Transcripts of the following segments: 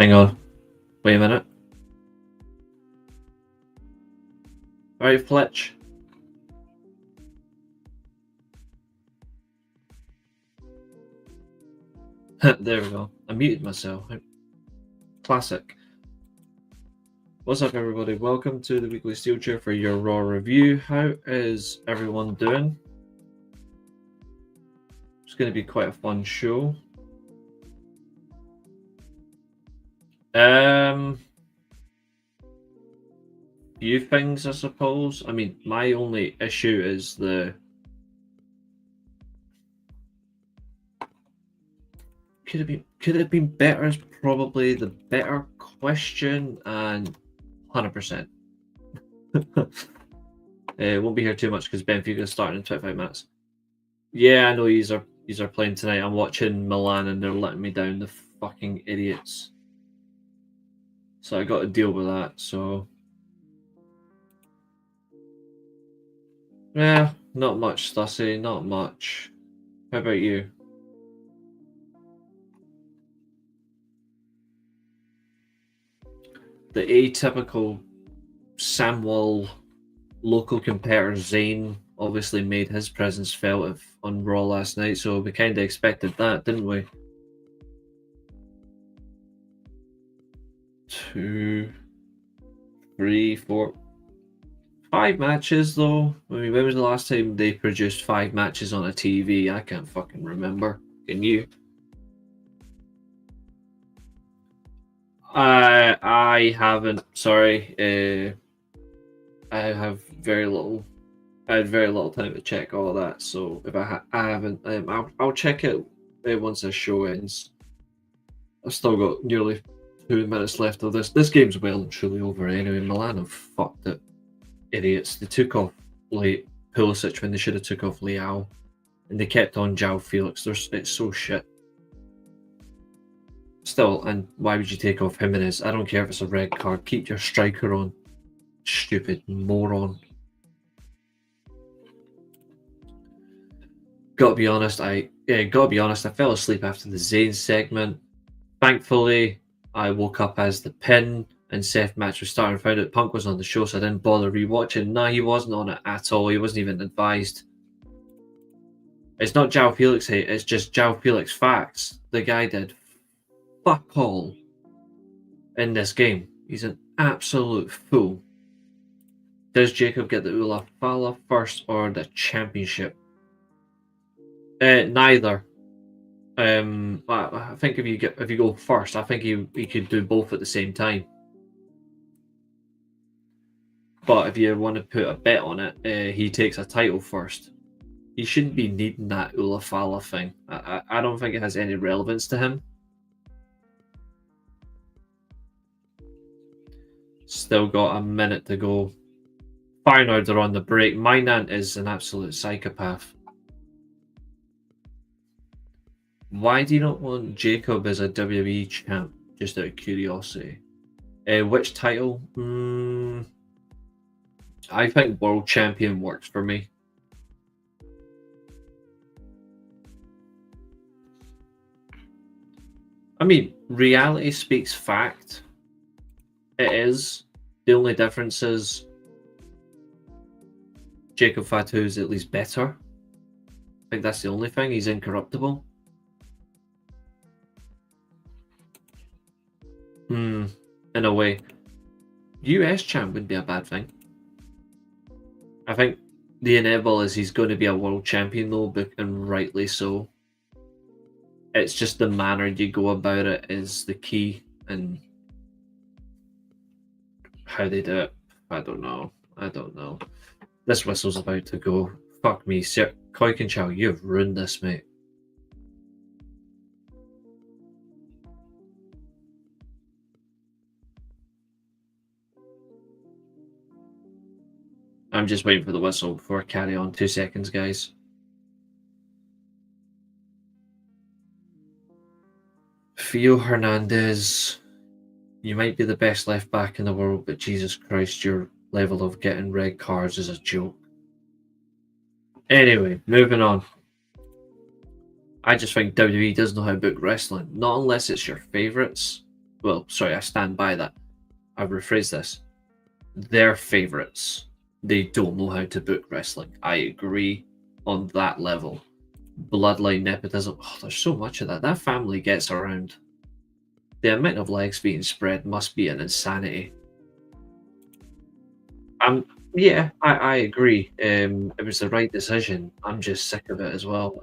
Hang on. Wait a minute. Alright, Fletch. There we go. I muted myself. Classic. What's up, everybody? Welcome to the weekly Steelchair for your Raw review. How is everyone doing? It's going to be quite a fun show. Few things, I suppose. I mean, my only issue is could it have been better is probably the better question, and 100%. Won't be here too much because Benfica starting in 25 minutes. Yeah, I know these are playing tonight. I'm watching Milan and they're letting me down, the fucking idiots. So I got to deal with that. So yeah, not much, Stussy, not much. How about you? The atypical Samwell local competitor Zayn obviously made his presence felt on Raw last night, so we kind of expected that, didn't we? 2, 3, 4, 5 matches though. I mean, when was the last time they produced 5 matches on a TV? I can't fucking remember. Can you? I haven't. Sorry. I have very little. I had very little time to check all of that. So if I haven't, I'll check it once the show ends. I've still got nearly 2 minutes left of this. This game's well and truly over anyway. Milan have fucked it. Idiots. They took off like Pulisic when they should have took off Leao, and they kept on João Felix. It's so shit. Still, and why would you take off Jimenez? I don't care if it's a red card. Keep your striker on. Stupid moron. Gotta be honest, I fell asleep after the Zayn segment. Thankfully, I woke up as the Pin and Seth match was starting. Found out Punk was on the show, so I didn't bother rewatching. Nah, he wasn't on it at all. He wasn't even advised. It's not João Felix hate, it's just João Felix facts. The guy did fuck all in this game. He's an absolute fool. Does Jacob get the Ula Fala first or the championship? Neither. I think if you go first, I think he could do both at the same time. But if you want to put a bet on it, he takes a title first. He shouldn't be needing that Ula Fala thing. I don't think it has any relevance to him. Still got a minute to go. Feyenoord are on the break. Mainan is an absolute psychopath. Why do you not want Jacob as a WWE champ? Just out of curiosity. Which title? I think World Champion works for me. I mean, reality speaks fact. It is. The only difference is Jacob Fatu is at least better. I think that's the only thing. He's incorruptible. In a way. US champ would be a bad thing. I think the inevitable is he's going to be a world champion though, and rightly so. It's just the manner you go about it is the key, and how they do it. I don't know. This whistle's about to go. Fuck me, Sir Koikenchow, you've ruined this, mate. I'm just waiting for the whistle before I carry on. 2 seconds, guys. Theo Hernandez, you might be the best left back in the world, but Jesus Christ, your level of getting red cards is a joke. Anyway, moving on. I just think WWE doesn't know how to book wrestling. Not unless it's your favourites. well, sorry, I stand by that. I rephrase this. They're favourites. They don't know how to book wrestling. I agree on that level. Bloodline nepotism. Oh, there's so much of that. That family gets around. The amount of legs being spread must be an insanity. Yeah, I agree. It was the right decision. I'm just sick of it as well.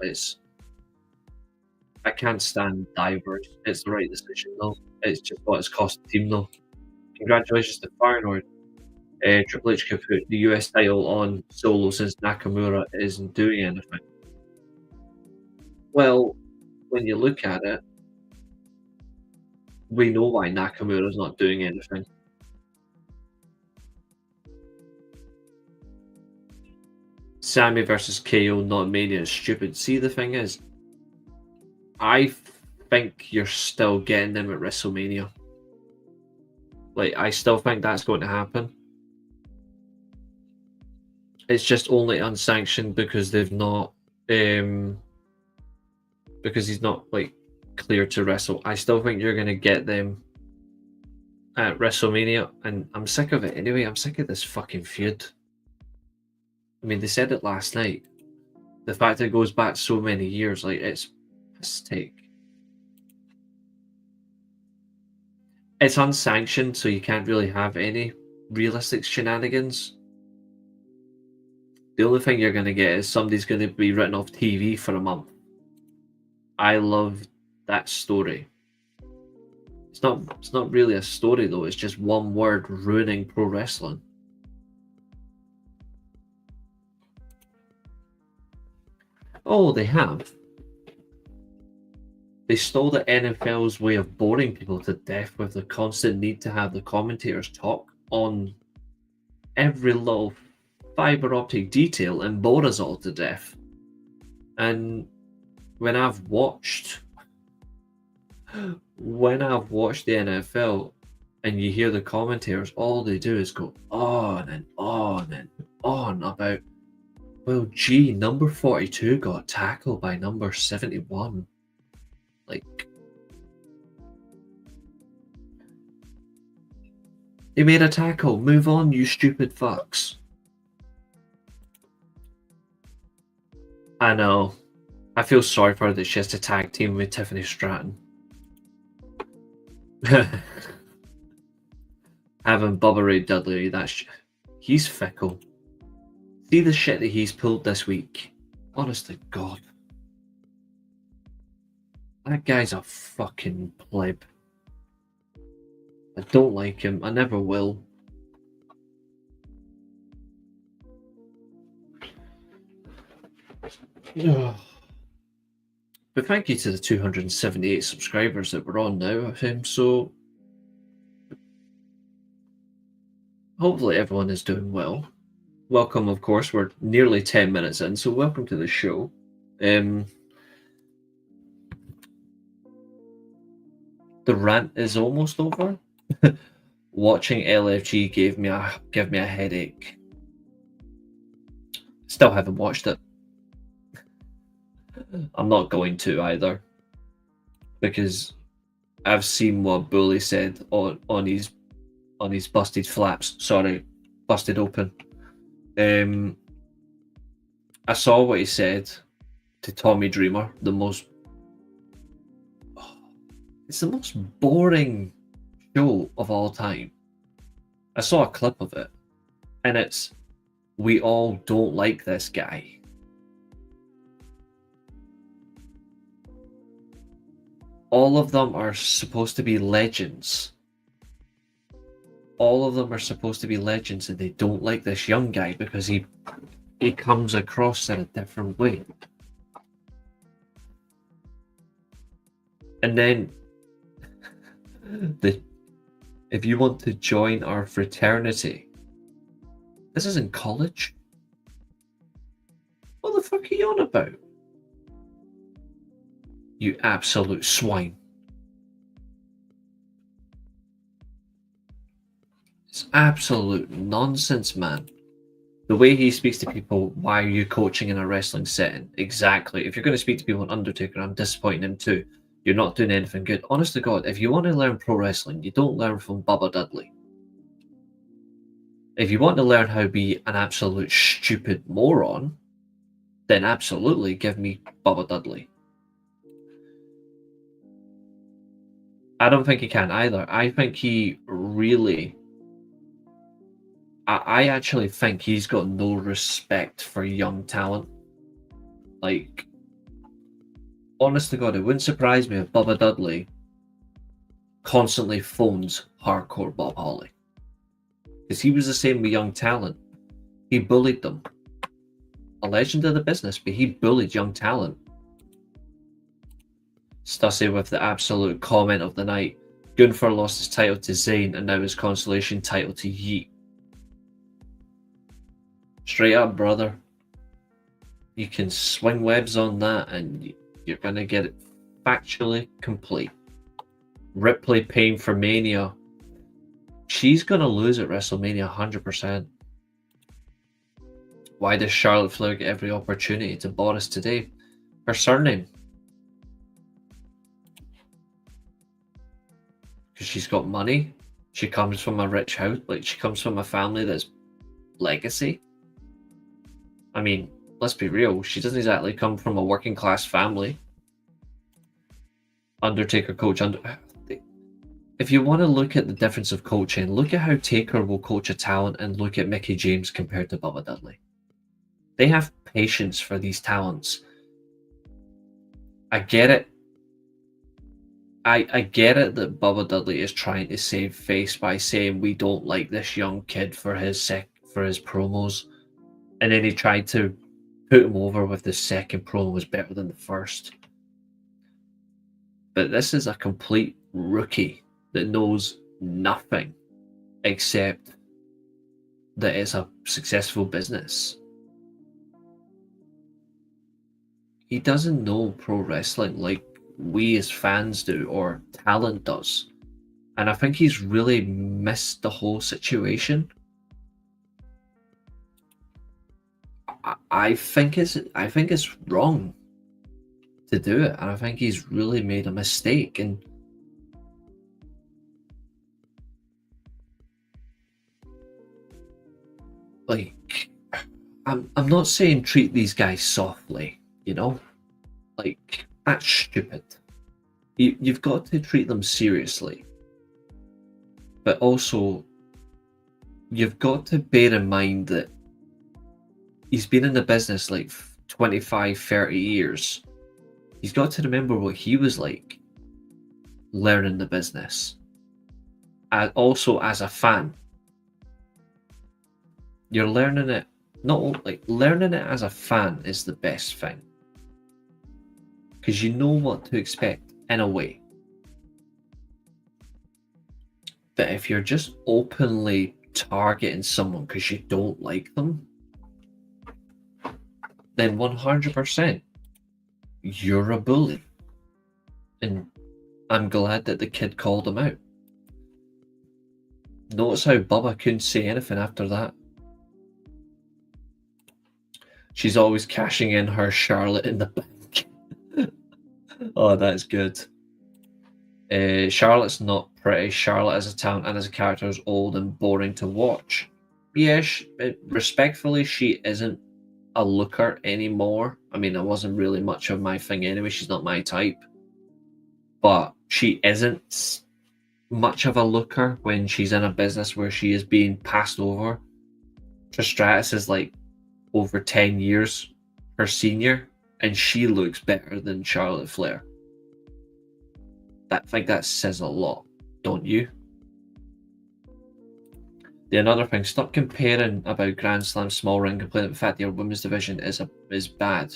I can't stand divers. It's the right decision though. It's just what it's cost the team though. Congratulations to Firenord. Triple H could put the US title on Solo since Nakamura isn't doing anything. Well, when you look at it, we know why Nakamura's not doing anything. Sammy versus KO not Mania is stupid. See, the thing is, I think you're still getting them at WrestleMania. Like, I still think that's going to happen. It's just only unsanctioned because they've not, because he's not like clear to wrestle. I still think you're going to get them at WrestleMania, and I'm sick of it anyway. I'm sick of this fucking feud. I mean, they said it last night. The fact that it goes back so many years, like, it's a mistake. It's unsanctioned, so you can't really have any realistic shenanigans. The only thing you're going to get is somebody's going to be written off TV for a month. I love that story. It's not really a story though. It's just one word ruining pro wrestling. Oh, they have. They stole the NFL's way of boring people to death with the constant need to have the commentators talk on every little fiber optic detail and bore us all to death. And when I've watched the NFL and you hear the commentators, all they do is go on and on and on about, well, gee, number 42 got tackled by number 71. Like, they made a tackle. Move on, you stupid fucks. I know. I feel sorry for her that she has to tag team with Tiffany Stratton. Having Bubba Ray Dudley, he's fickle. See the shit that he's pulled this week. Honest to God. That guy's a fucking pleb. I don't like him. I never will. But thank you to the 278 subscribers that we're on now. So hopefully everyone is doing well. Welcome, of course. We're nearly 10 minutes in, so welcome to the show. The rant is almost over. Watching LFG gave me a headache. Still haven't watched it. I'm not going to either, because I've seen what Bully said on his busted flaps. Sorry, busted open. I saw what he said to Tommy Dreamer. It's the most boring show of all time. I saw a clip of it, and it's, we all don't like this guy. All of them are supposed to be legends. All of them are supposed to be legends, and they don't like this young guy because he comes across in a different way. And then if you want to join our fraternity, this isn't college. What the fuck are you on about? You absolute swine. It's absolute nonsense, man. The way he speaks to people, why are you coaching in a wrestling setting? Exactly. If you're going to speak to people on Undertaker, I'm disappointing him too. You're not doing anything good. Honest to God, if you want to learn pro wrestling, you don't learn from Bubba Dudley. If you want to learn how to be an absolute stupid moron, then absolutely give me Bubba Dudley. I don't think he can either. I think he really... I actually think he's got no respect for young talent. Like, honest to God, it wouldn't surprise me if Bubba Dudley constantly phones hardcore Bob Holly. Because he was the same with young talent. He bullied them. A legend of the business, but he bullied young talent. Stussy with the absolute comment of the night. Gunther lost his title to Zayn and now his consolation title to Yeet. Straight up, brother. You can swing webs on that and you're going to get it factually complete. Ripley paying for Mania. She's going to lose at WrestleMania 100%. Why does Charlotte Flair get every opportunity to Boris today? Her surname. Because she's got money. She comes from a rich house. Like, she comes from a family that's legacy. I mean, let's be real. She doesn't exactly come from a working class family. Undertaker coach. If you want to look at the difference of coaching, look at how Taker will coach a talent and look at Mickie James compared to Bubba Dudley. They have patience for these talents. I get it. I get it that Bubba Dudley is trying to save face by saying we don't like this young kid for his promos, and then he tried to put him over with the second promo was better than the first. But this is a complete rookie that knows nothing except that it's a successful business. He doesn't know pro wrestling like we as fans do or talent does. And I think he's really missed the whole situation. I think it's wrong to do it, and I think he's really made a mistake. And like, I'm not saying treat these guys softly, you know, like that's stupid. You've got to treat them seriously, but also you've got to bear in mind that he's been in the business like 25, 30 years. He's got to remember what he was like learning the business. And also as a fan. You're learning it, not like learning it as a fan is the best thing. Because you know what to expect in a way. But if you're just openly targeting someone because you don't like them, then 100% you're a bully. And I'm glad that the kid called him out. Notice how Bubba couldn't say anything after that. She's always cashing in her Charlotte in the bank. Oh, that's good. Charlotte's not pretty. Charlotte as a talent and as a character is old and boring to watch. Yeah, respectfully, she isn't a looker anymore. I mean, it wasn't really much of my thing anyway. She's not my type. But she isn't much of a looker when she's in a business where she is being passed over. Trish Stratus is like over 10 years her senior, and she looks better than Charlotte Flair. I think that says a lot, don't you? The another thing, stop comparing about Grand Slam small ring, complaining the fact that your women's division is bad.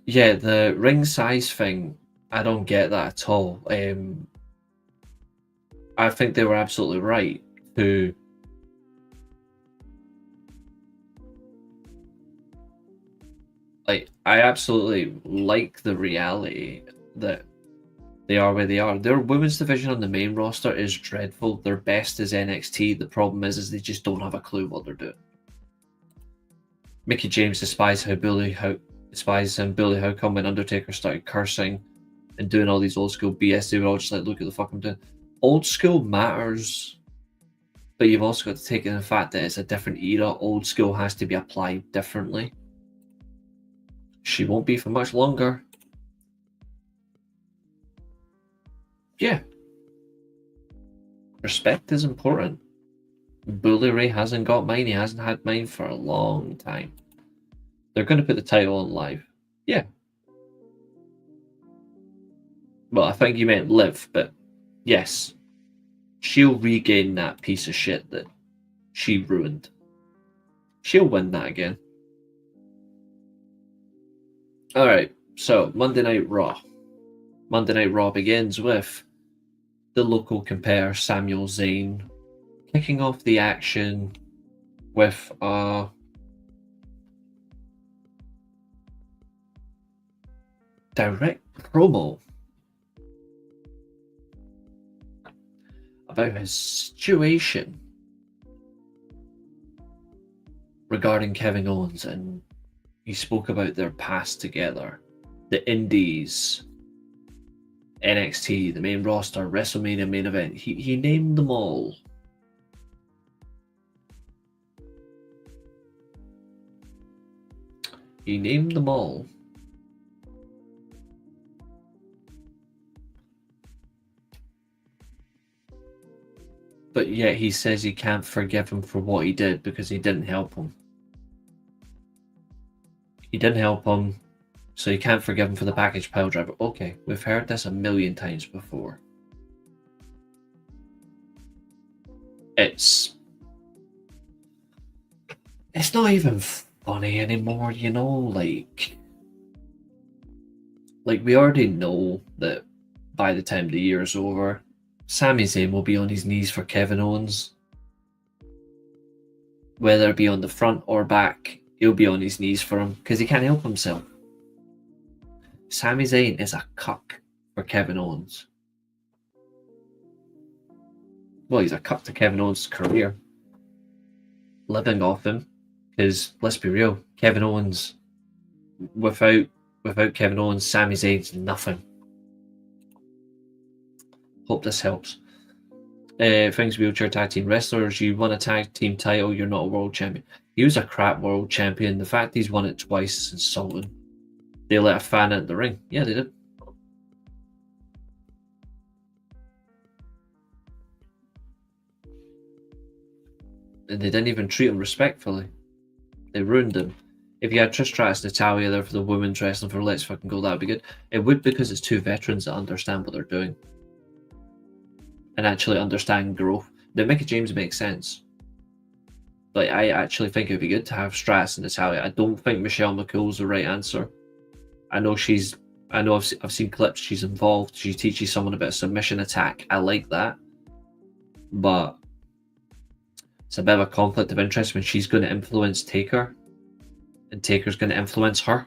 Yeah, the ring size thing, I don't get that at all. I think they were absolutely right to like, I absolutely like the reality that they are where they are. Their women's division on the main roster is dreadful. Their best is NXT. The problem is they just don't have a clue what they're doing. Mickie James despises how despised him. Billy, how come when Undertaker started cursing and doing all these old school BS, they were all just like, look at the fuck I'm doing. Old school matters, but you've also got to take in the fact that it's a different era. Old school has to be applied differently. She won't be for much longer. Yeah. Respect is important. Bully Ray hasn't got mine. He hasn't had mine for a long time. They're going to put the title on live. Yeah. Well, I think you meant live, but yes. She'll regain that piece of shit that she ruined. She'll win that again. Alright, so Monday Night Raw. Monday Night Raw begins with the local compare, Samuel Zayn, kicking off the action with a direct promo about his situation regarding Kevin Owens, and he spoke about their past together, the Indies, NXT, the main roster, WrestleMania main event. He named them all. He named them all. But yet he says he can't forgive him for what he did because he didn't help him. He didn't help him, so you can't forgive him for the package pile driver. Okay, we've heard this a million times before. It's not even funny anymore, you know, like we already know that by the time the year is over, Sami Zayn will be on his knees for Kevin Owens. Whether it be on the front or back, he'll be on his knees for him because he can't help himself. Sami Zayn is a cuck for Kevin Owens. Well, he's a cuck to Kevin Owens' career. Living off him, because let's be real, Kevin Owens, without Kevin Owens, Sami Zayn's nothing. Hope this helps. Things wheelchair tag team wrestlers, you won a tag team title, you're not a world champion. He was a crap world champion. The fact he's won it twice is insulting. They let a fan into the ring. Yeah, they did. And they didn't even treat him respectfully. They ruined him. If you had Trish Stratus and Natalia there for the women's wrestling for Let's Fucking Go, that would be good. It would, because it's two veterans that understand what they're doing and actually understand growth. Now, Mickie James makes sense. Like, I actually think it would be good to have Stratus and Natalia. I don't think Michelle McCool's the right answer. I know I've seen clips, she's involved. She teaches someone about submission attack. I like that. But it's a bit of a conflict of interest when she's going to influence Taker and Taker's going to influence her.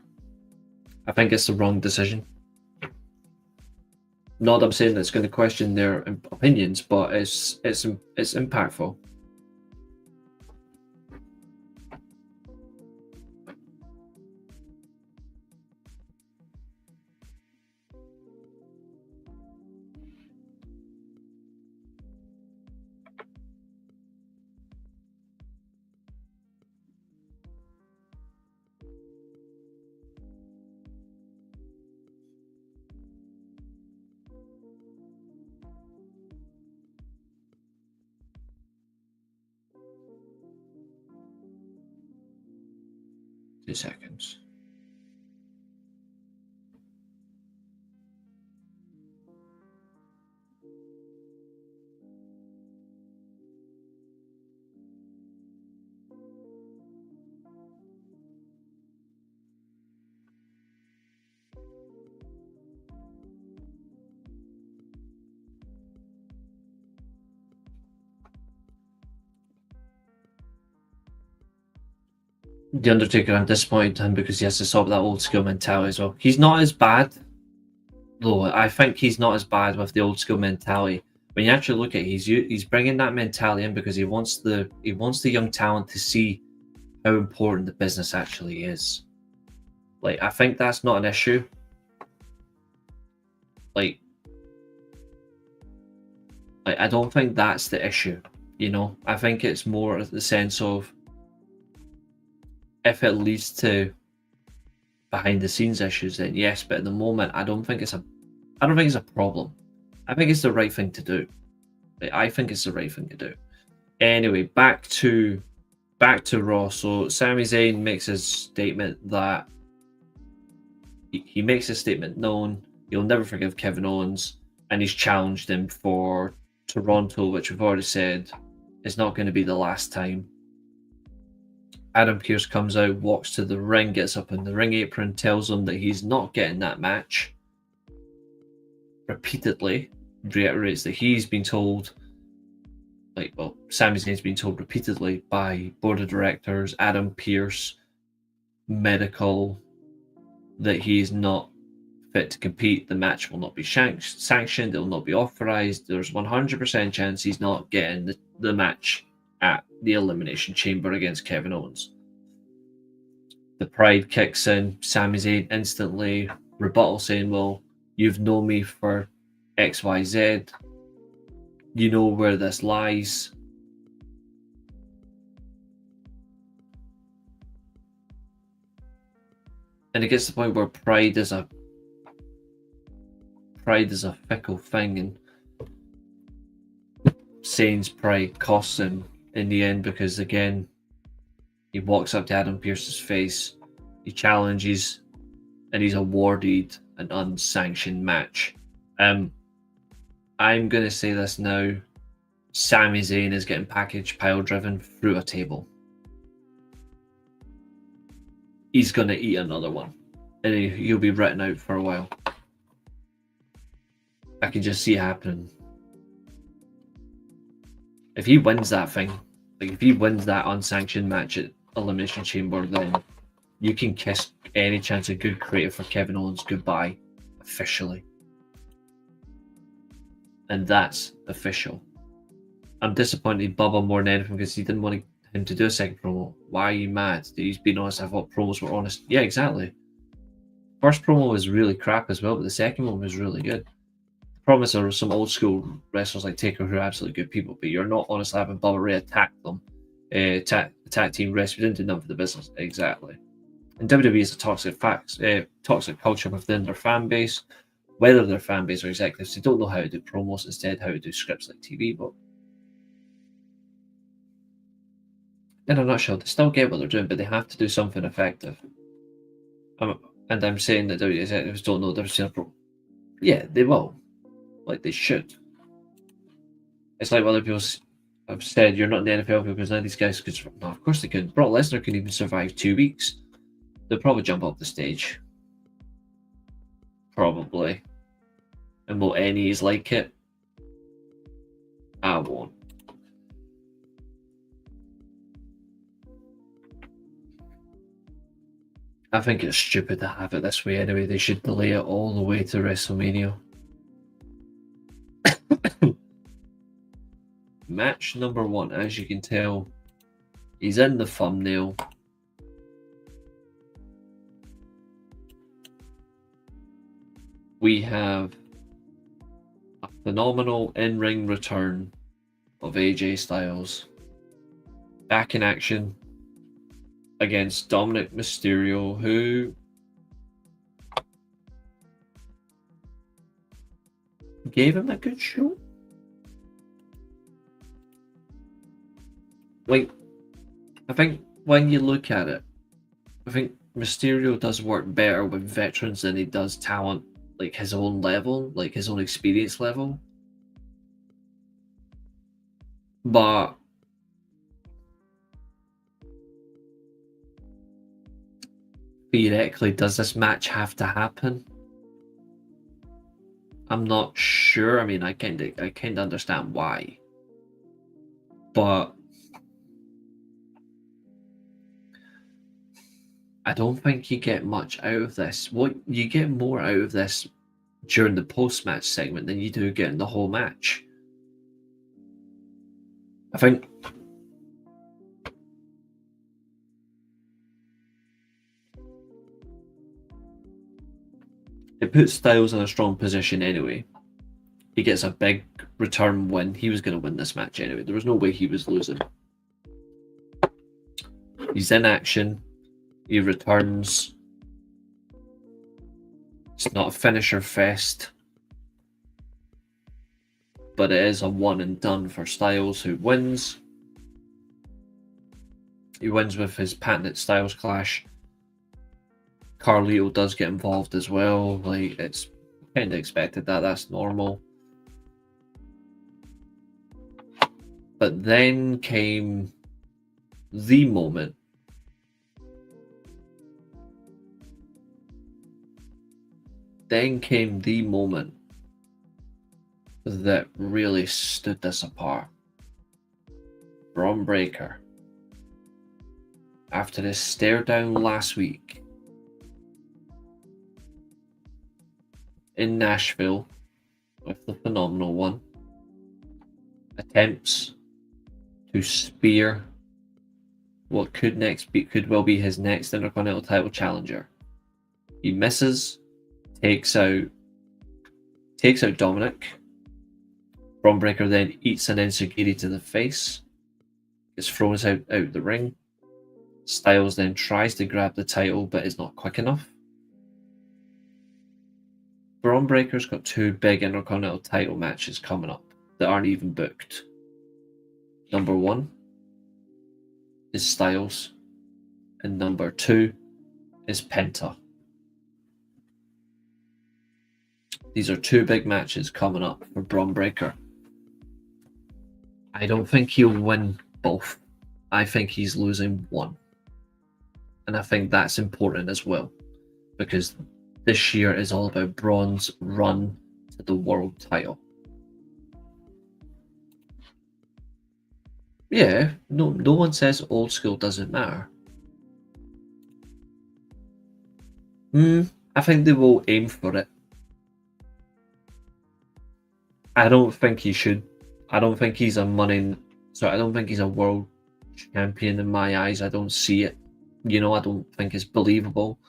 I think it's the wrong decision. Not that I'm saying that it's going to question their opinions, but it's impactful. Seconds. The Undertaker, I'm disappointed in him because he has to stop that old school mentality as well. He's not as bad, though. I think he's not as bad with the old school mentality. When you actually look at it, he's bringing that mentality in because he wants the young talent to see how important the business actually is. Like, I think that's not an issue. Like, I don't think that's the issue, you know? I think it's more the sense of if it leads to behind the scenes issues, then yes, but at the moment I don't think it's a problem. I think it's the right thing to do. Like, I think it's the right thing to do. Anyway, back to Raw. So Sami Zayn makes his statement that he makes his statement known. He'll never forgive Kevin Owens, and he's challenged him for Toronto, which we've already said is not going to be the last time. Adam Pearce comes out, walks to the ring, gets up in the ring apron, tells him that he's not getting that match. Repeatedly reiterates that he's been told, Sami Zayn's been told repeatedly by board of directors, Adam Pearce, medical, that he's not fit to compete. The match will not be sanctioned. It will not be authorized. There's 100% chance he's not getting the match at the Elimination Chamber against Kevin Owens. The pride kicks in. Sami Zayn instantly rebuttal saying, well, you've known me for XYZ. You know where this lies. And it gets to the point where pride is a fickle thing, and Zayn's pride costs him in the end because, again, he walks up to Adam Pearce's face, he challenges, and he's awarded an unsanctioned match. I'm going to say this now. Sami Zayn is getting package pile driven through a table. He's going to eat another one, and he'll be written out for a while. I can just see it happening. If he wins that thing, like if he wins that unsanctioned match at Elimination Chamber, then you can kiss any chance of good creative for Kevin Owens goodbye, officially. And that's official. I'm disappointed in Bubba more than anything because he didn't want him to do a second promo. Why are you mad? He's been honest. I thought promos were honest. Yeah, exactly. First promo was really crap as well, but the second one was really good. The problem is there are some old school wrestlers like Taker who are absolutely good people, but you're not honestly having Bubba Ray attack them. Attack team wrestler didn't do none for the business. Exactly. And WWE is a toxic culture within their fan base. Whether their fan base or executives, they don't know how to do promos, instead how to do scripts like TV. But in a nutshell, they still get what they're doing, but they have to do something effective. And I'm saying that WWE executives don't know the difference between a pro. Yeah, they will. Like, they should. It's like other people have said, you're not in the NFL because none of these guys could. No, of course they couldn't. Brock Lesnar couldn't even survive 2 weeks. They'll probably jump off the stage. Probably. And will any's like it? I won't. I think it's stupid to have it this way anyway. They should delay it all the way to WrestleMania. Match number 1, as you can tell, he's in the thumbnail. We have a phenomenal in-ring return of AJ Styles. Back in action against Dominic Mysterio, who gave him a good show. Like, I think when you look at it, I think Mysterio does work better with veterans than he does talent, like his own level, like his own experience level. But theoretically, does this match have to happen? I'm not sure. I mean, I kind of understand why, but I don't think you get much out of this. What you get more out of this during the post-match segment than you do getting the whole match. I think it puts Styles in a strong position anyway. He gets a big return win. He was going to win this match anyway. There was no way he was losing. He's in action. He returns. It's not a finisher fest, but it is a one and done for Styles, who wins. He wins with his patented Styles Clash. Carlito does get involved as well. Like, it's kind of expected that. That's normal. But then came the moment. That really stood this apart. Braun Breaker, after his stare down last week in Nashville with the Phenomenal One, attempts to spear what could well be his next Intercontinental title challenger. He misses, takes out Dominic. Braun Breaker then eats an enziguri to the face, gets thrown out the ring. Styles then tries to grab the title but is not quick enough. Braun Breaker's got two big Intercontinental title matches coming up that aren't even booked. Number one is Styles, and number two is Penta. These are two big matches coming up for Braun Breaker. I don't think he'll win both. I think he's losing one. And I think that's important as well, because this year is all about Braun's run to the world title. Yeah, no one says old school doesn't matter. I think they will aim for it. I don't think he should. I don't think he's a world champion in my eyes. I don't see it. I don't think it's believable.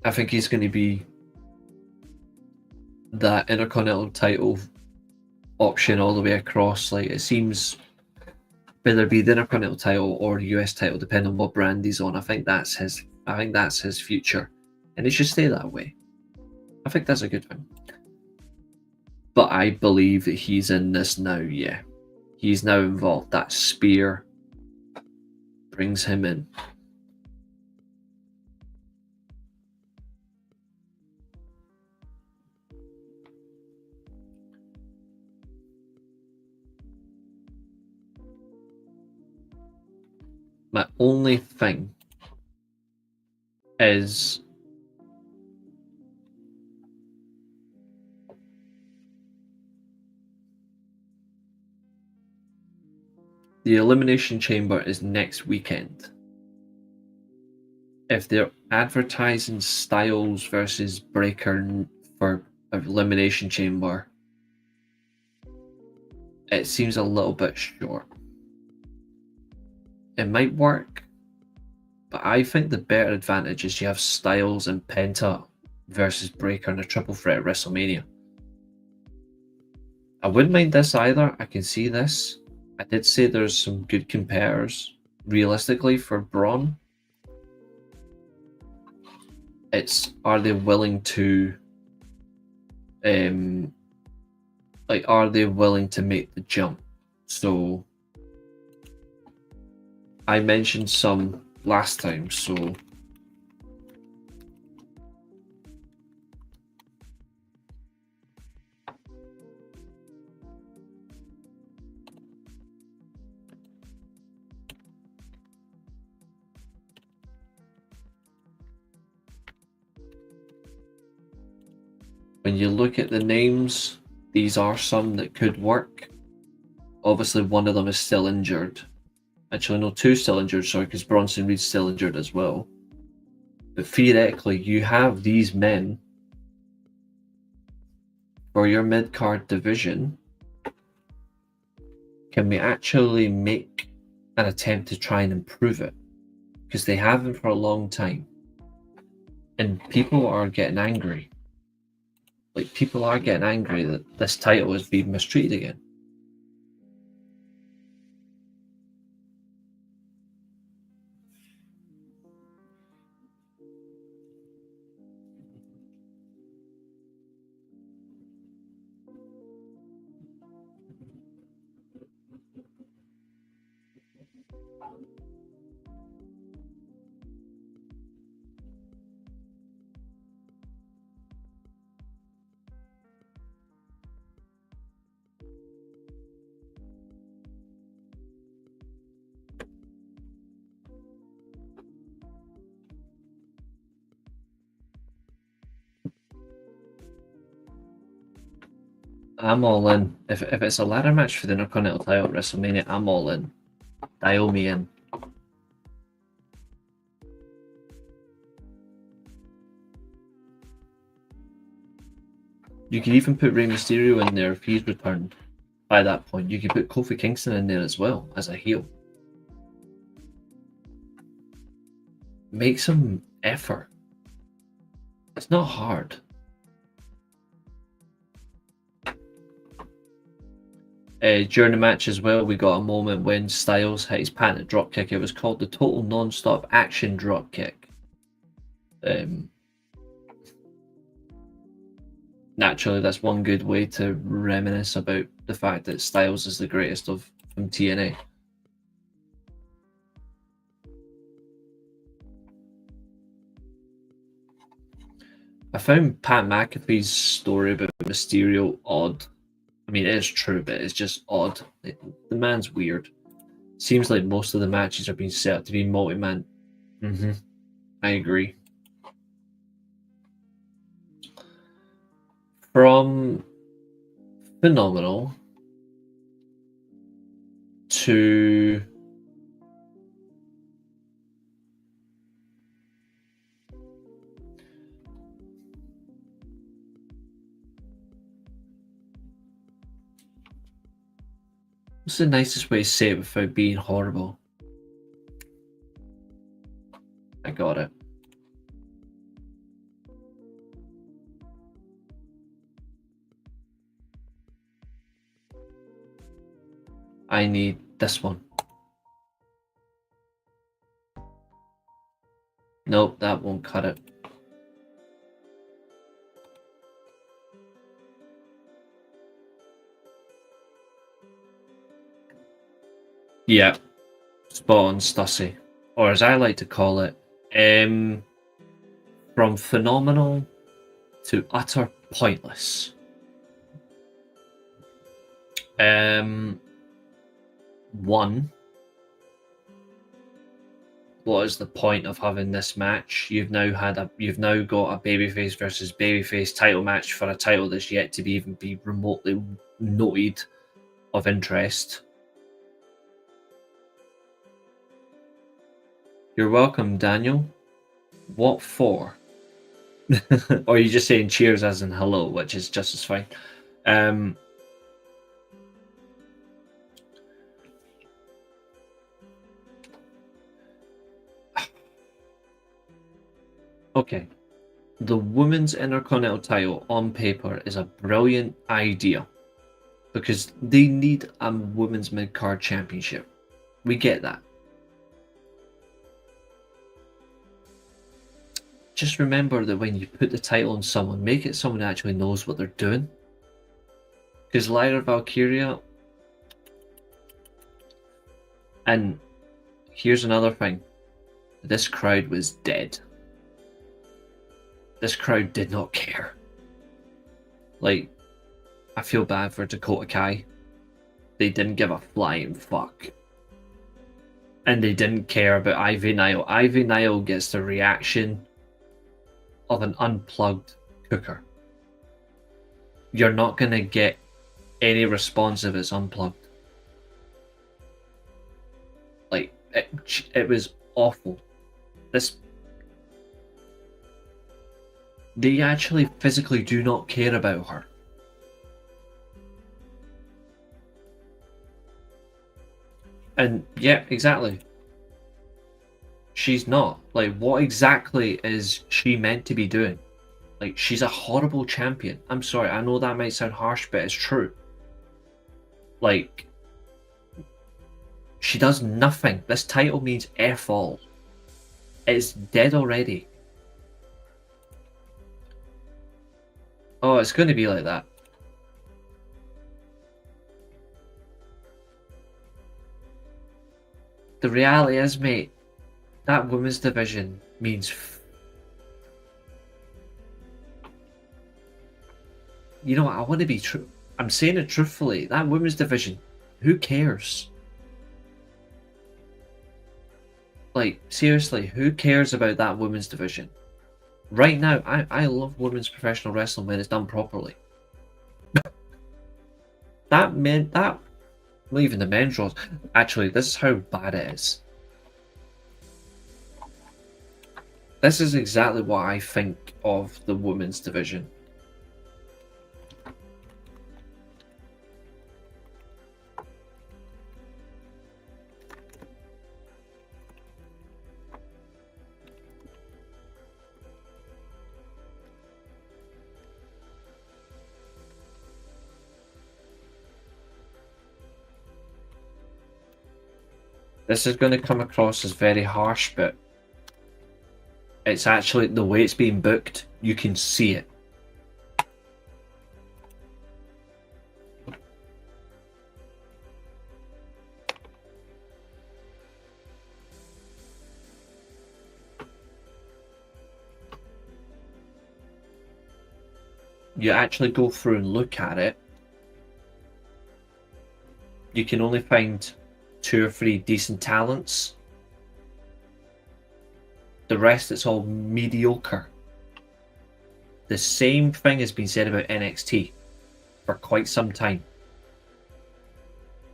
I think he's going to be that Intercontinental title option all the way across. Like, it seems whether it be the Intercontinental title or the US title, depending on what brand he's on. I think that's his future, and it should stay that way. I think that's a good thing. But I believe that he's in this now. Yeah, he's now involved. That spear brings him in. My only thing is the Elimination Chamber is next weekend. If they're advertising Styles versus Breaker for Elimination Chamber, it seems a little bit short. It might work, but I think the better advantage is you have Styles and Penta versus Breaker in a triple threat at WrestleMania. I wouldn't mind this either. I can see this. I did say there's some good compares realistically for Braun. Are they willing to make the jump? So I mentioned some last time, so when you look at the names, these are some that could work. Obviously, one of them is still injured. Actually, no, two still injured, sorry, because Bronson Reed's still injured as well. But theoretically, you have these men for your mid-card division. Can we actually make an attempt to try and improve it? Because they haven't for a long time. And people are getting angry. Like, people are getting angry that this title is being mistreated again. I'm all in. If it's a ladder match for the Intercontinental title at WrestleMania, I'm all in. Dial me in. You could even put Rey Mysterio in there if he's returned by that point. You could put Kofi Kingston in there as well as a heel. Make some effort. It's not hard. During the match as well, we got a moment when Styles hit his patented dropkick. It was called the Total Non-Stop Action Dropkick. Naturally, that's one good way to reminisce about the fact that Styles is the greatest from TNA. I found Pat McAfee's story about Mysterio odd. I mean, it is true, but it's just odd. The man's weird. Seems like most of the matches are being set up to be multi-man. I agree. From phenomenal to what's the nicest way to say it without being horrible? I got it. I need this one. Nope, that won't cut it. Yeah, spot on, Stussy. Or as I like to call it, from phenomenal to utter pointless. One, what is the point of having this match? You've now got a babyface versus babyface title match for a title that's yet to be remotely noted of interest. You're welcome, Daniel. What for? Or are you just saying cheers as in hello, which is just as fine. Okay. The women's Intercontinental title on paper is a brilliant idea because they need a women's mid-card championship. We get that. Just remember that when you put the title on someone, make it someone who actually knows what they're doing. Because Lyra Valkyria, and here's another thing, this crowd was dead. This crowd did not care. Like, I feel bad for Dakota Kai. They didn't give a flying fuck. And they didn't care about Ivy Nile. Ivy Nile gets the reaction of an unplugged cooker. You're not going to get any response if it's unplugged. Like, it was awful. They actually physically do not care about her. And yeah, exactly. She's not. Like, what exactly is she meant to be doing? Like, she's a horrible champion. I'm sorry, I know that might sound harsh, but it's true. Like, she does nothing. This title means F all. It's dead already. Oh, it's going to be like that. The reality is, mate, that women's division means... You know what, I want to be true. I'm saying it truthfully. That women's division, who cares? Like, seriously, who cares about that women's division? Right now, I love women's professional wrestling when it's done properly. Not even the men's Raws. Actually, this is how bad it is. This is exactly what I think of the women's division. This is going to come across as very harsh, but it's actually the way it's being booked, you can see it. You actually go through and look at it, you can only find 2 or 3 decent talents. The rest, it's all mediocre. The same thing has been said about NXT for quite some time.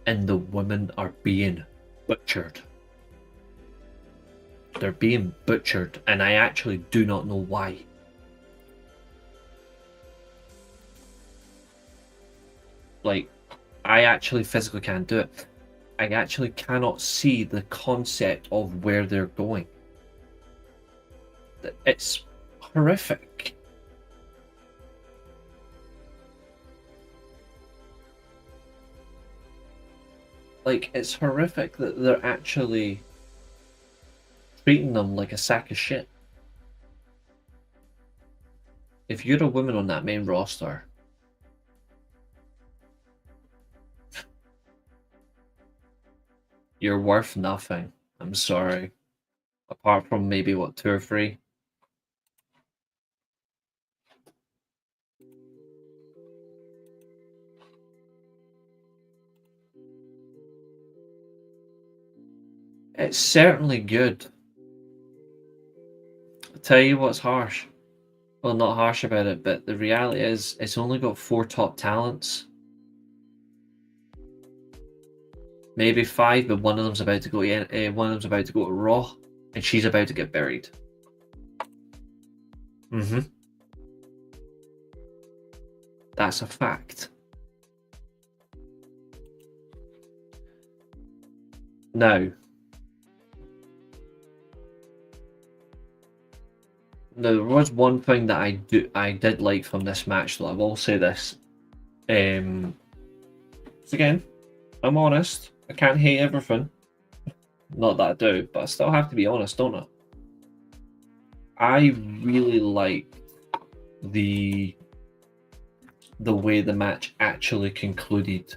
And the women are being butchered. They're being butchered, and I actually do not know why. Like, I actually physically can't do it. I actually cannot see the concept of where they're going. It's horrific. Like, it's horrific that they're actually treating them like a sack of shit. If you're a woman on that main roster, you're worth nothing. I'm sorry. Apart from maybe, what, 2 or 3? It's certainly good. I'll tell you what's harsh. Well, not harsh about it, but the reality is it's only got 4 top talents. Maybe 5, but one of them's about to go to Raw, and she's about to get buried. That's a fact. Now, there was one thing that I did like from this match, though. I will say this. So again, I'm honest. I can't hate everything. Not that I do, but I still have to be honest, don't I? I really liked the way the match actually concluded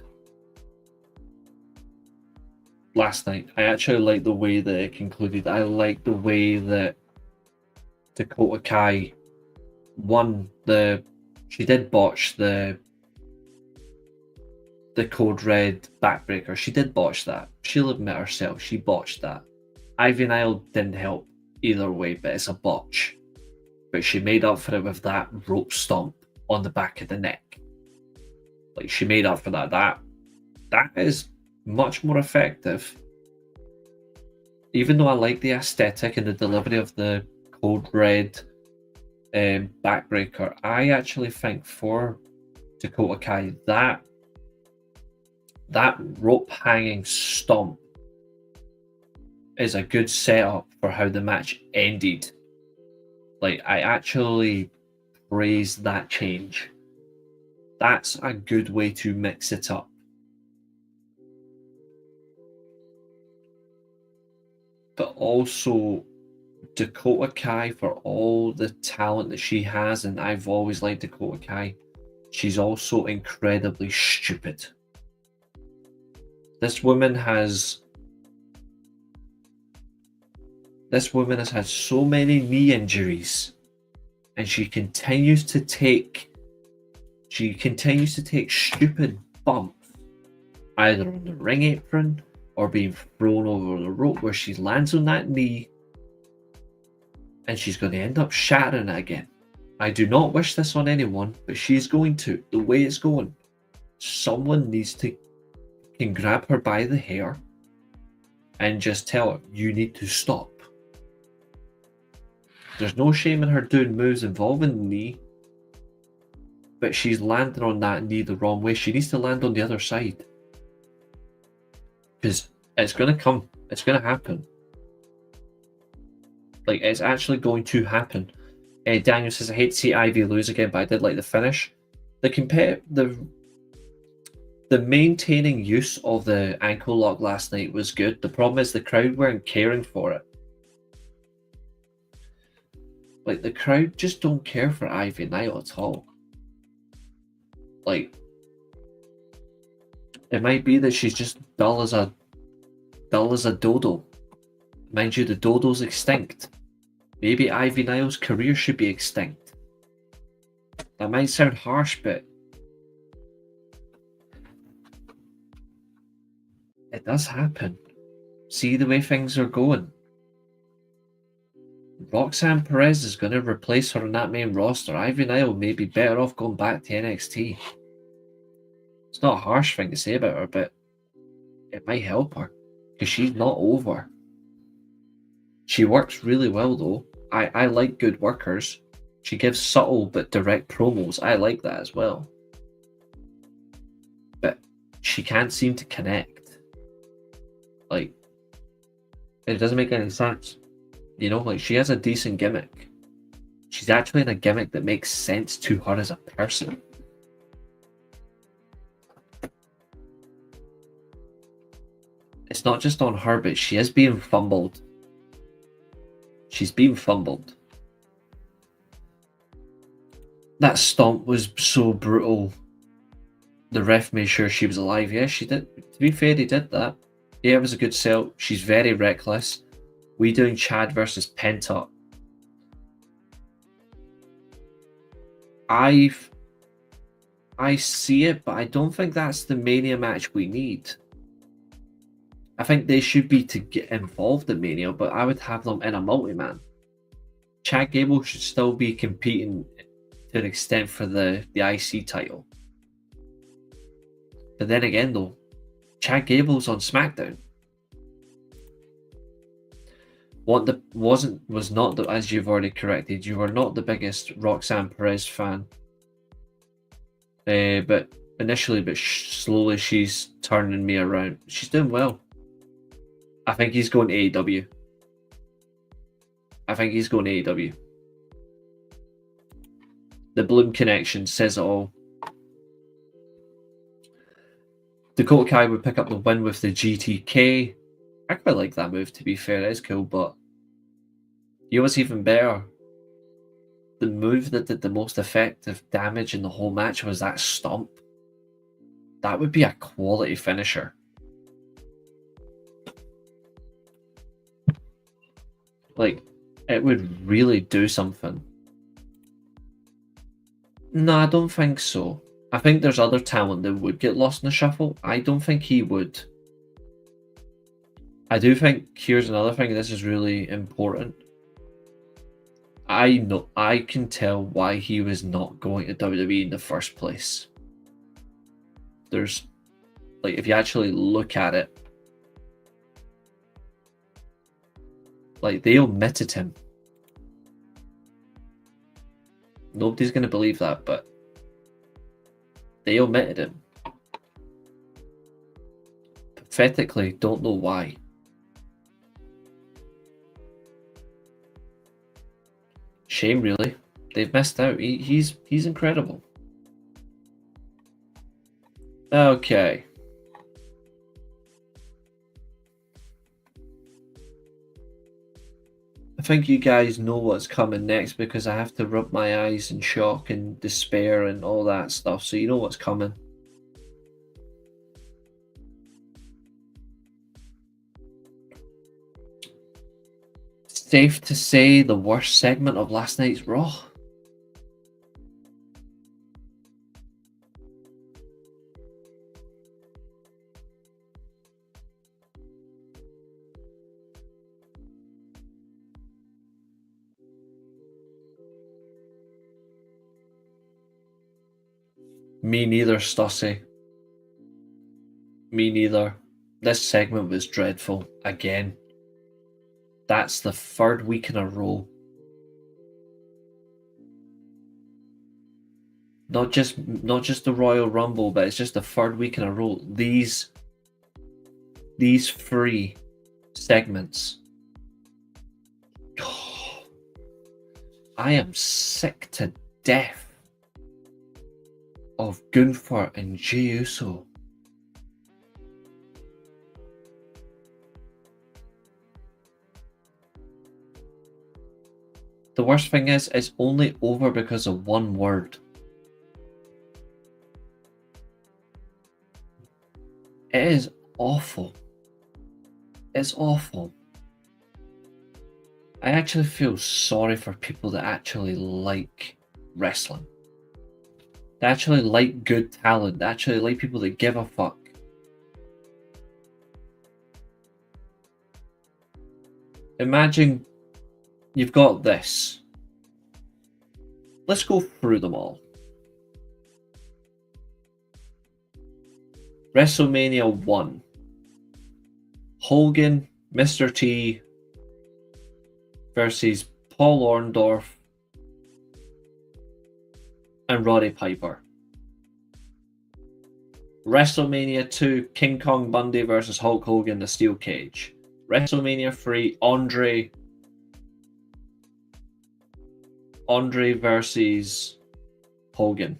last night. I actually like the way that it concluded. I like the way that Dakota Kai won she did botch the Code Red backbreaker. She did botch that. She'll admit herself, she botched that. Ivy Nile didn't help either way, but it's a botch. But she made up for it with that rope stomp on the back of the neck. Like, she made up for that. That is much more effective. Even though I like the aesthetic and the delivery of the Code Red backbreaker, I actually think for Dakota Kai, that rope hanging stomp is a good setup for how the match ended. Like, I actually praise that change. That's a good way to mix it up. But also, Dakota Kai, for all the talent that she has, and I've always liked Dakota Kai, she's also incredibly stupid. This woman has had so many knee injuries, and she continues to take stupid bumps, either on the ring apron or being thrown over the rope, where she lands on that knee and she's going to end up shattering it again. I do not wish this on anyone, but she's going to. The way it's going, someone can grab her by the hair and just tell her, you need to stop. There's no shame in her doing moves involving the knee, but she's landing on that knee the wrong way. She needs to land on the other side. Because it's going to come. It's going to happen. Like, it's actually going to happen. Daniel says, I hate to see Ivy lose again, but I did like the finish. The maintaining use of the ankle lock last night was good. The problem is the crowd weren't caring for it. Like, the crowd just don't care for Ivy Nile at all. Like, it might be that she's just dull as a dodo. Mind you, the dodo's extinct. Maybe Ivy Nile's career should be extinct. That might sound harsh, but it does happen. See the way things are going. Roxanne Perez is going to replace her on that main roster. Ivy Nile may be better off going back to NXT. It's not a harsh thing to say about her, but it might help her, because she's not over. She works really well, though. I like good workers. She gives subtle but direct promos. I like that as well. But she can't seem to connect. Like, it doesn't make any sense. You know, like, she has a decent gimmick. She's actually in a gimmick that makes sense to her as a person. It's not just on her, but she is being fumbled. She's being fumbled. That stomp was so brutal. The ref made sure she was alive. Yeah, she did. To be fair, he did that. Yeah, it was a good sell. She's very reckless. We doing Chad versus Penta. I see it, but I don't think that's the Mania match we need. I think they should be to get involved in Mania, but I would have them in a multi-man. Chad Gable should still be competing to an extent for the IC title. But then again, though, Chad Gable's on SmackDown. Was not the, as you've already corrected, you are not the biggest Roxanne Perez fan. But slowly she's turning me around. She's doing well. I think he's going to AEW. The Bloom connection says it all. Dakota Kai would pick up the win with the GTK. I quite like that move, to be fair. It is cool, but you know what's even better? The move that did the most effective damage in the whole match was that stomp. That would be a quality finisher. Like, it would really do something. No, I don't think so. I think there's other talent that would get lost in the shuffle. I don't think he would. I do think, here's another thing, this is really important. I can tell why he was not going to WWE in the first place. There's, like, if you actually look at it, like, they omitted him. Nobody's going to believe that, but they omitted him. Pathetically, don't know why. Shame, really. They've missed out. He's incredible. Okay. I think you guys know what's coming next because I have to rub my eyes in shock and despair and all that stuff, so you know what's coming. Safe to say the worst segment of last night's Raw. Me neither, Stussy. Me neither. This segment was dreadful again. That's the third week in a row. Not just the Royal Rumble, but it's just the third week in a row. These three segments. Oh, I am sick to death of Gunther and Jey Uso. The worst thing is, it's only over because of one word. It is awful. It's awful. I actually feel sorry for people that actually like wrestling. They actually like good talent. They actually like people that give a fuck. Imagine you've got this. Let's go through them all. WrestleMania 1. Hogan, Mr. T versus Paul Orndorff and Roddy Piper. WrestleMania 2, King Kong Bundy versus Hulk Hogan, the Steel Cage. WrestleMania 3, Andre versus Hogan.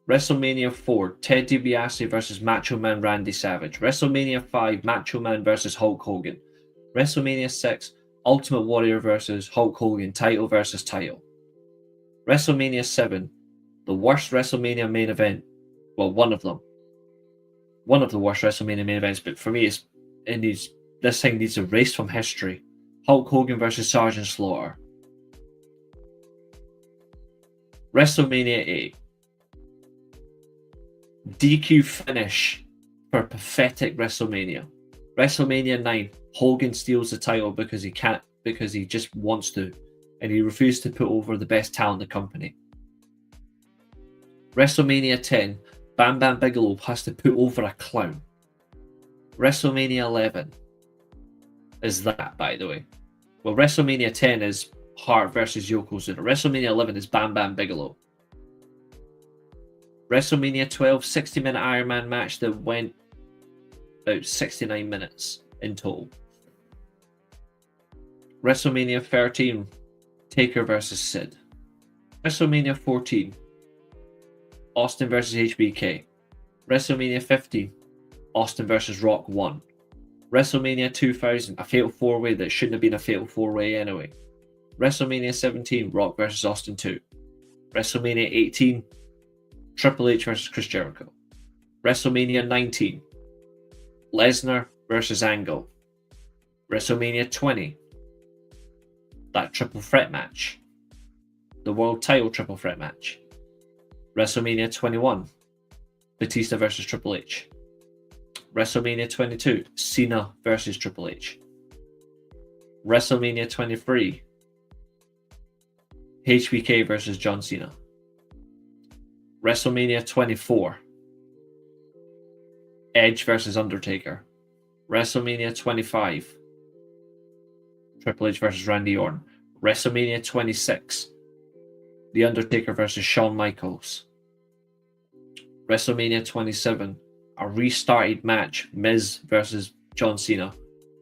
WrestleMania 4, Ted DiBiase versus Macho Man Randy Savage. WrestleMania 5, Macho Man versus Hulk Hogan. WrestleMania 6, Ultimate Warrior versus Hulk Hogan, title versus title. WrestleMania 7, the worst WrestleMania main event. Well, one of them. One of the worst WrestleMania main events, but for me, this thing needs erased from history. Hulk Hogan versus Sergeant Slaughter. WrestleMania 8. DQ finish for pathetic WrestleMania. WrestleMania 9. Hogan steals the title because he just wants to, and he refused to put over the best talent in the company. WrestleMania 10. Bam Bam Bigelow has to put over a clown. WrestleMania 11 is that, by the way. Well, WrestleMania 10 is Hart versus Yokozuna. WrestleMania 11 is Bam Bam Bigelow. WrestleMania 12, 60-minute Iron Man match that went about 69 minutes in total. WrestleMania 13, Taker versus Sid. WrestleMania 14, Austin versus HBK. WrestleMania 15, Austin versus Rock 1. WrestleMania 2000, a fatal 4-way that shouldn't have been a fatal 4-way anyway. WrestleMania 17, Rock versus Austin 2. WrestleMania 18, Triple H versus Chris Jericho. WrestleMania 19, Lesnar versus Angle. WrestleMania 20, that triple threat match. The world title triple threat match. WrestleMania 21, Batista versus Triple H. WrestleMania 22, Cena versus Triple H. WrestleMania 23, HBK versus John Cena. WrestleMania 24, Edge versus Undertaker. WrestleMania 25, Triple H versus Randy Orton. WrestleMania 26, The Undertaker versus Shawn Michaels. WrestleMania 27, a restarted match, Miz versus John Cena.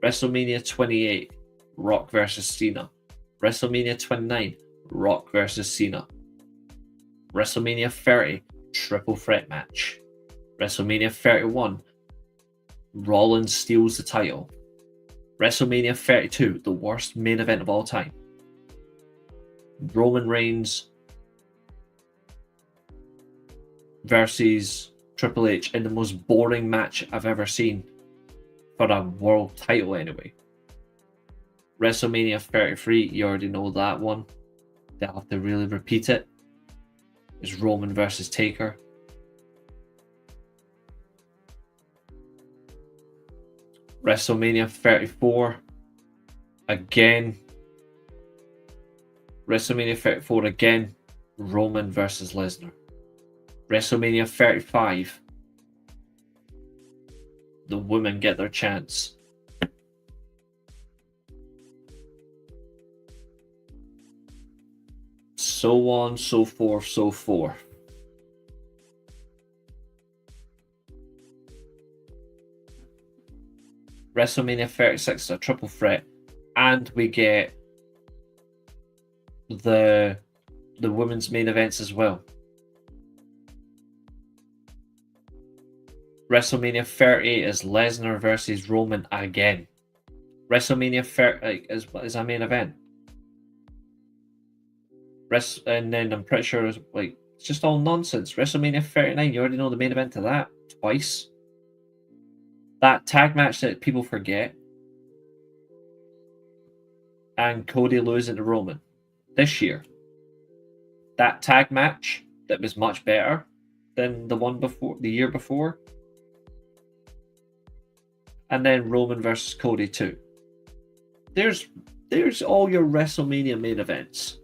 WrestleMania 28, Rock versus Cena. WrestleMania 29, Rock versus Cena. WrestleMania 30, triple threat match. WrestleMania 31, Rollins steals the title. WrestleMania 32, the worst main event of all time. Roman Reigns versus Triple H in the most boring match I've ever seen for a world title anyway. WrestleMania 33, you already know that one. They'll have to really repeat it. It's Roman versus Taker. WrestleMania 34, again. WrestleMania 34 again, Roman versus Lesnar. WrestleMania 35, the women get their chance. So on, so forth, so forth. WrestleMania 36 is a triple threat, and we get the women's main events as well. WrestleMania 38 is Lesnar versus Roman again. WrestleMania 30 is a main event. And then I'm pretty sure it's just all nonsense. WrestleMania 39, you already know the main event to that twice. That tag match that people forget. And Cody losing to Roman this year. That tag match that was much better than the one before, the year before. And then Roman versus Cody too. There's all your WrestleMania main events.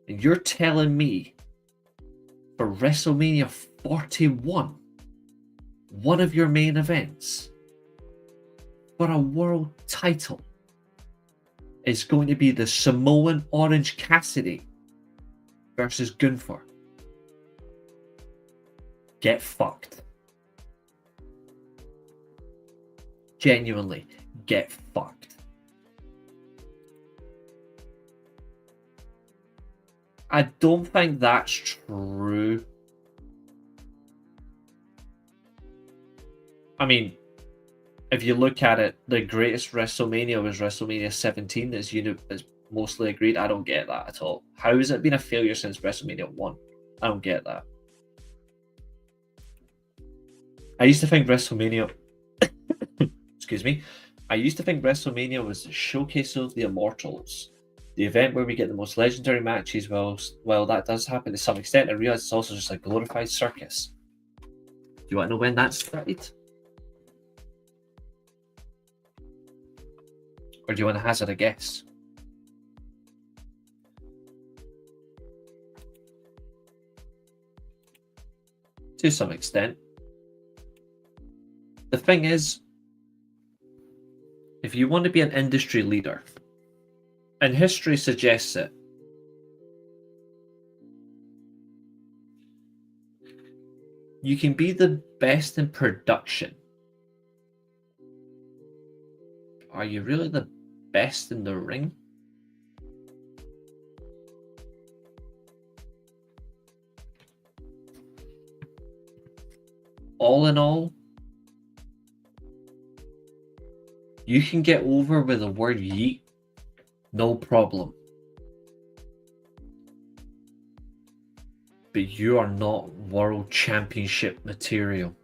And you're telling me for WrestleMania 41, one of your main events for a world title is going to be the Samoan Orange Cassidy versus Gunther. Get fucked. Genuinely, get fucked. I don't think that's true. I mean, if you look at it, the greatest WrestleMania was WrestleMania 17, as mostly agreed. I don't get that at all. How has it been a failure since WrestleMania 1? I don't get that. I used to think WrestleMania... Excuse me. I used to think WrestleMania was the showcase of the Immortals. The event where we get the most legendary matches. Well, that does happen to some extent. I realize it's also just a glorified circus. Do you want to know when that started? Or do you want to hazard a guess? To some extent. The thing is, if you want to be an industry leader, and history suggests it, you can be the best in production. Are you really the best in the ring? All in all, you can get over with the word yeet, no problem. But you are not world championship material.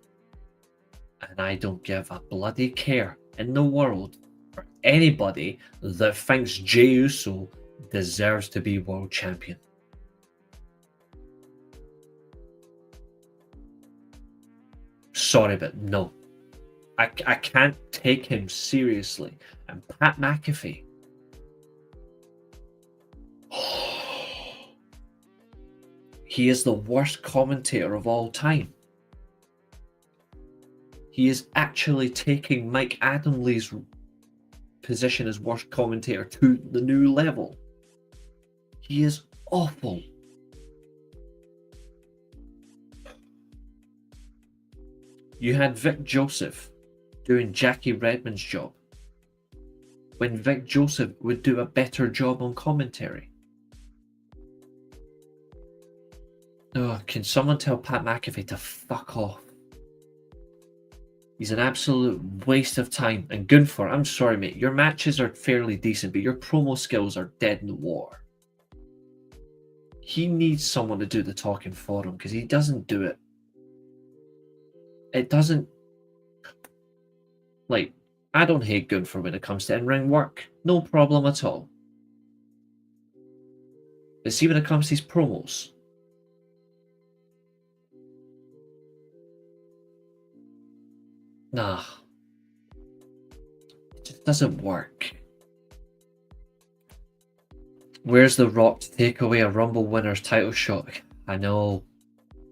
And I don't give a bloody care in the world for anybody that thinks Jey Uso deserves to be world champion. Sorry, but no. I can't take him seriously. And Pat McAfee. He is the worst commentator of all time. He is actually taking Mike Adamley's position as worst commentator to the new level. He is awful. You had Vic Joseph doing Jackie Redmond's job. when Vic Joseph would do a better job on commentary. Oh, can someone tell Pat McAfee to fuck off? He's an absolute waste of time. And Gunther, I'm sorry, mate. Your matches are fairly decent, but your promo skills are dead in the water. He needs someone to do the talking for him because he doesn't do it. It doesn't. Like, I don't hate Gunther when it comes to in-ring work. No problem at all. But see, when it comes to his promos, nah. It just doesn't work. Where's The Rock to take away a Rumble winner's title shot? I know.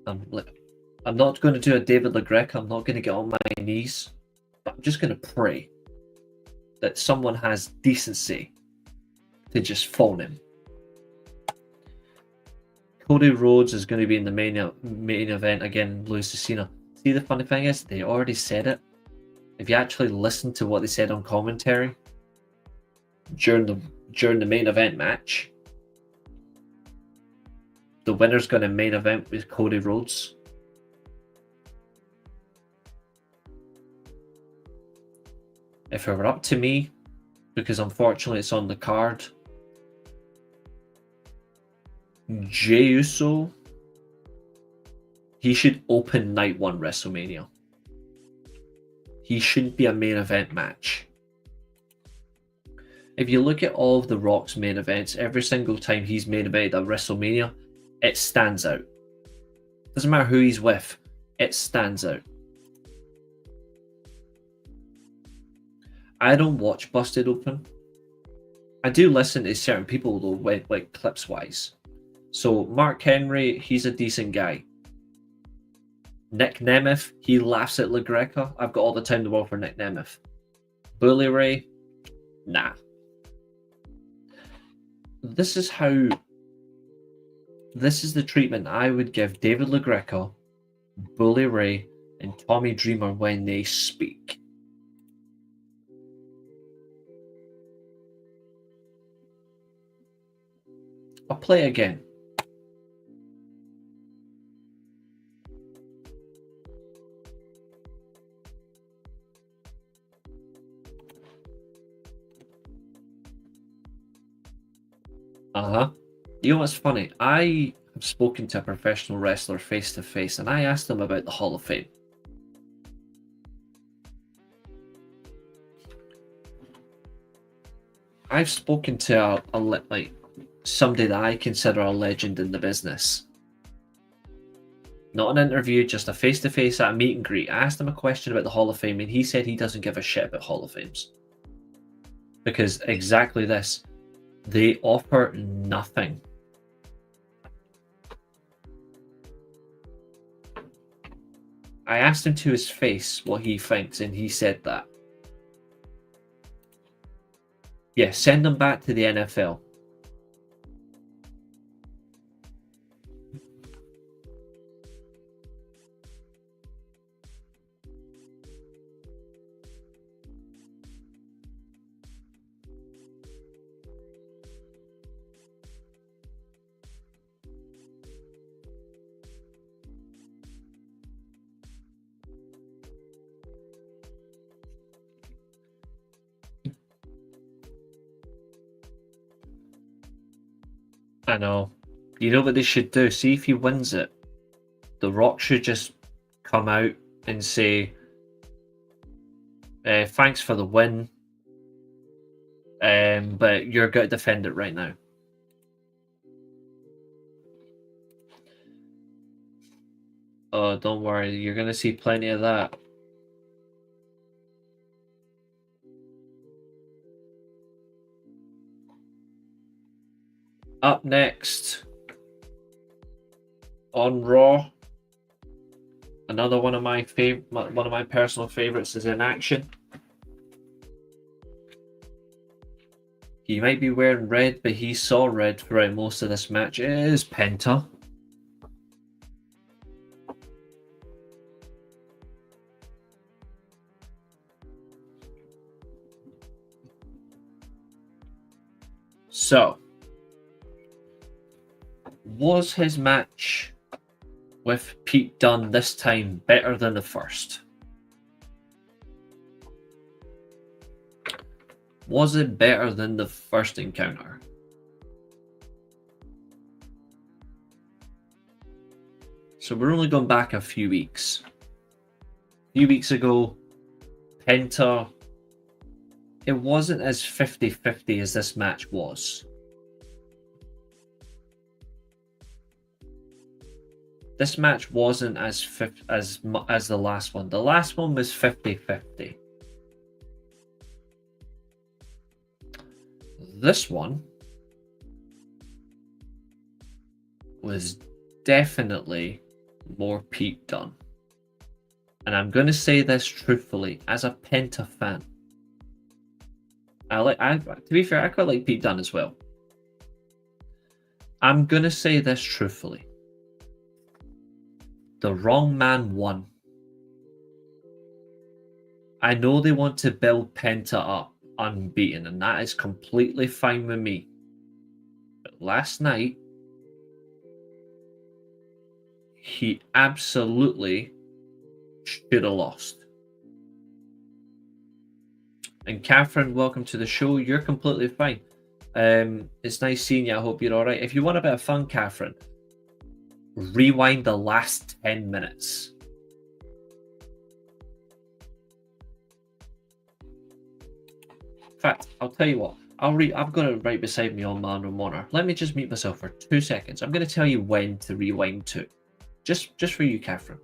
I'm not going to do a David LaGreca. I'm not going to get on my knees. But I'm just going to pray that someone has decency to just phone him. Cody Rhodes is going to be in the main event again, lose to Cena. See, the funny thing is, they already said it. If you actually listen to what they said on commentary during the main event match, the winner's going to main event with Cody Rhodes. If it were up to me, because unfortunately it's on the card, Jey Uso, he should open night one WrestleMania. He shouldn't be a main event match. If you look at all of The Rock's main events, every single time he's main evented at WrestleMania, it stands out. Doesn't matter who he's with, it stands out. I don't watch Busted Open. I do listen to certain people though, like clips wise. So Mark Henry, he's a decent guy. Nick Nemeth, he laughs at LaGreca. I've got all the time in the world for Nick Nemeth. Bully Ray, nah. This is the treatment I would give David LaGreca, Bully Ray, and Tommy Dreamer when they speak. I'll play again. You know what's funny? I have spoken to a professional wrestler face to face, and I asked him about the Hall of Fame. I've spoken to somebody that I consider a legend in the business. Not an interview, just a face to face at a meet and greet. I asked him a question about the Hall of Fame, and he said he doesn't give a shit about Hall of Fames. Because exactly this, they offer nothing. I asked him to his face what he thinks, and he said that. Yeah, send them back to the NFL. I know. You know what they should do? See if he wins it. The Rock should just come out and say, thanks for the win, but you're going to defend it right now. Oh, don't worry. You're going to see plenty of that. Up next on Raw, another one of my personal favorites is in action. He might be wearing red, but he saw red throughout most of this match. It is Penta. So, was his match with Pete Dunne this time better than the first? Was it better than the first encounter? So we're only going back a few weeks. A few weeks ago, Penta, it wasn't as 50-50 as this match was. This match wasn't as the last one. The last one was 50-50. This one was definitely more Pete Dunne. And I'm going to say this truthfully, as a Penta fan. To be fair, I quite like Pete Dunne as well. I'm going to say this truthfully. The wrong man won. I know they want to build Penta up unbeaten, and that is completely fine with me. But last night, he absolutely should have lost. And Catherine, welcome to the show. You're completely fine. It's nice seeing you. I hope you're all right. If you want a bit of fun, Catherine, rewind the last 10 minutes. In fact, I'll tell you what. I've got it right beside me on my monitor. Let me just mute myself for 2 seconds. I'm going to tell you when to rewind to. Just for you, Catherine.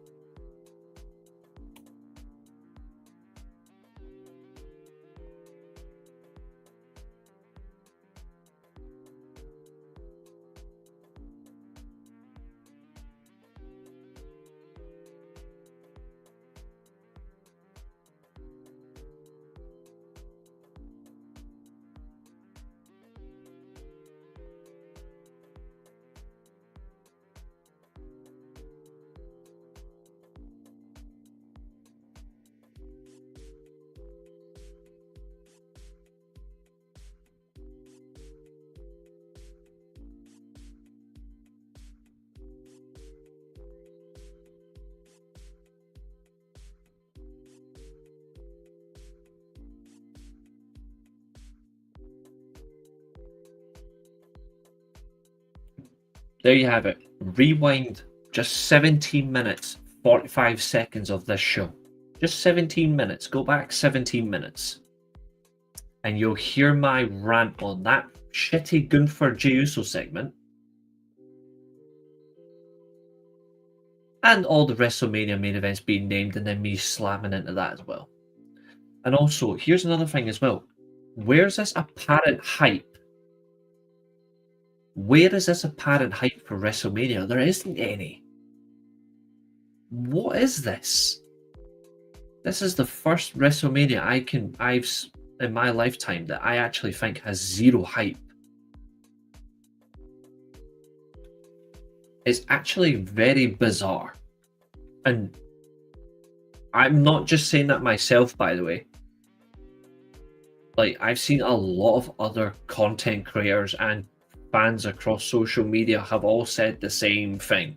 There you have it. Rewind just 17 minutes, 45 seconds of this show. Just 17 minutes. Go back 17 minutes. And you'll hear my rant on that shitty Gunther and Jey Uso segment. And all the WrestleMania main events being named, and then me slamming into that as well. And also, here's another thing as well. Where's this apparent hype? Where is this apparent hype for WrestleMania? There isn't any. What is this? This is the first WrestleMania I've in my lifetime that I actually think has zero hype. It's actually very bizarre. And I'm not just saying that myself, by the way. Like, I've seen a lot of other content creators and fans across social media have all said the same thing.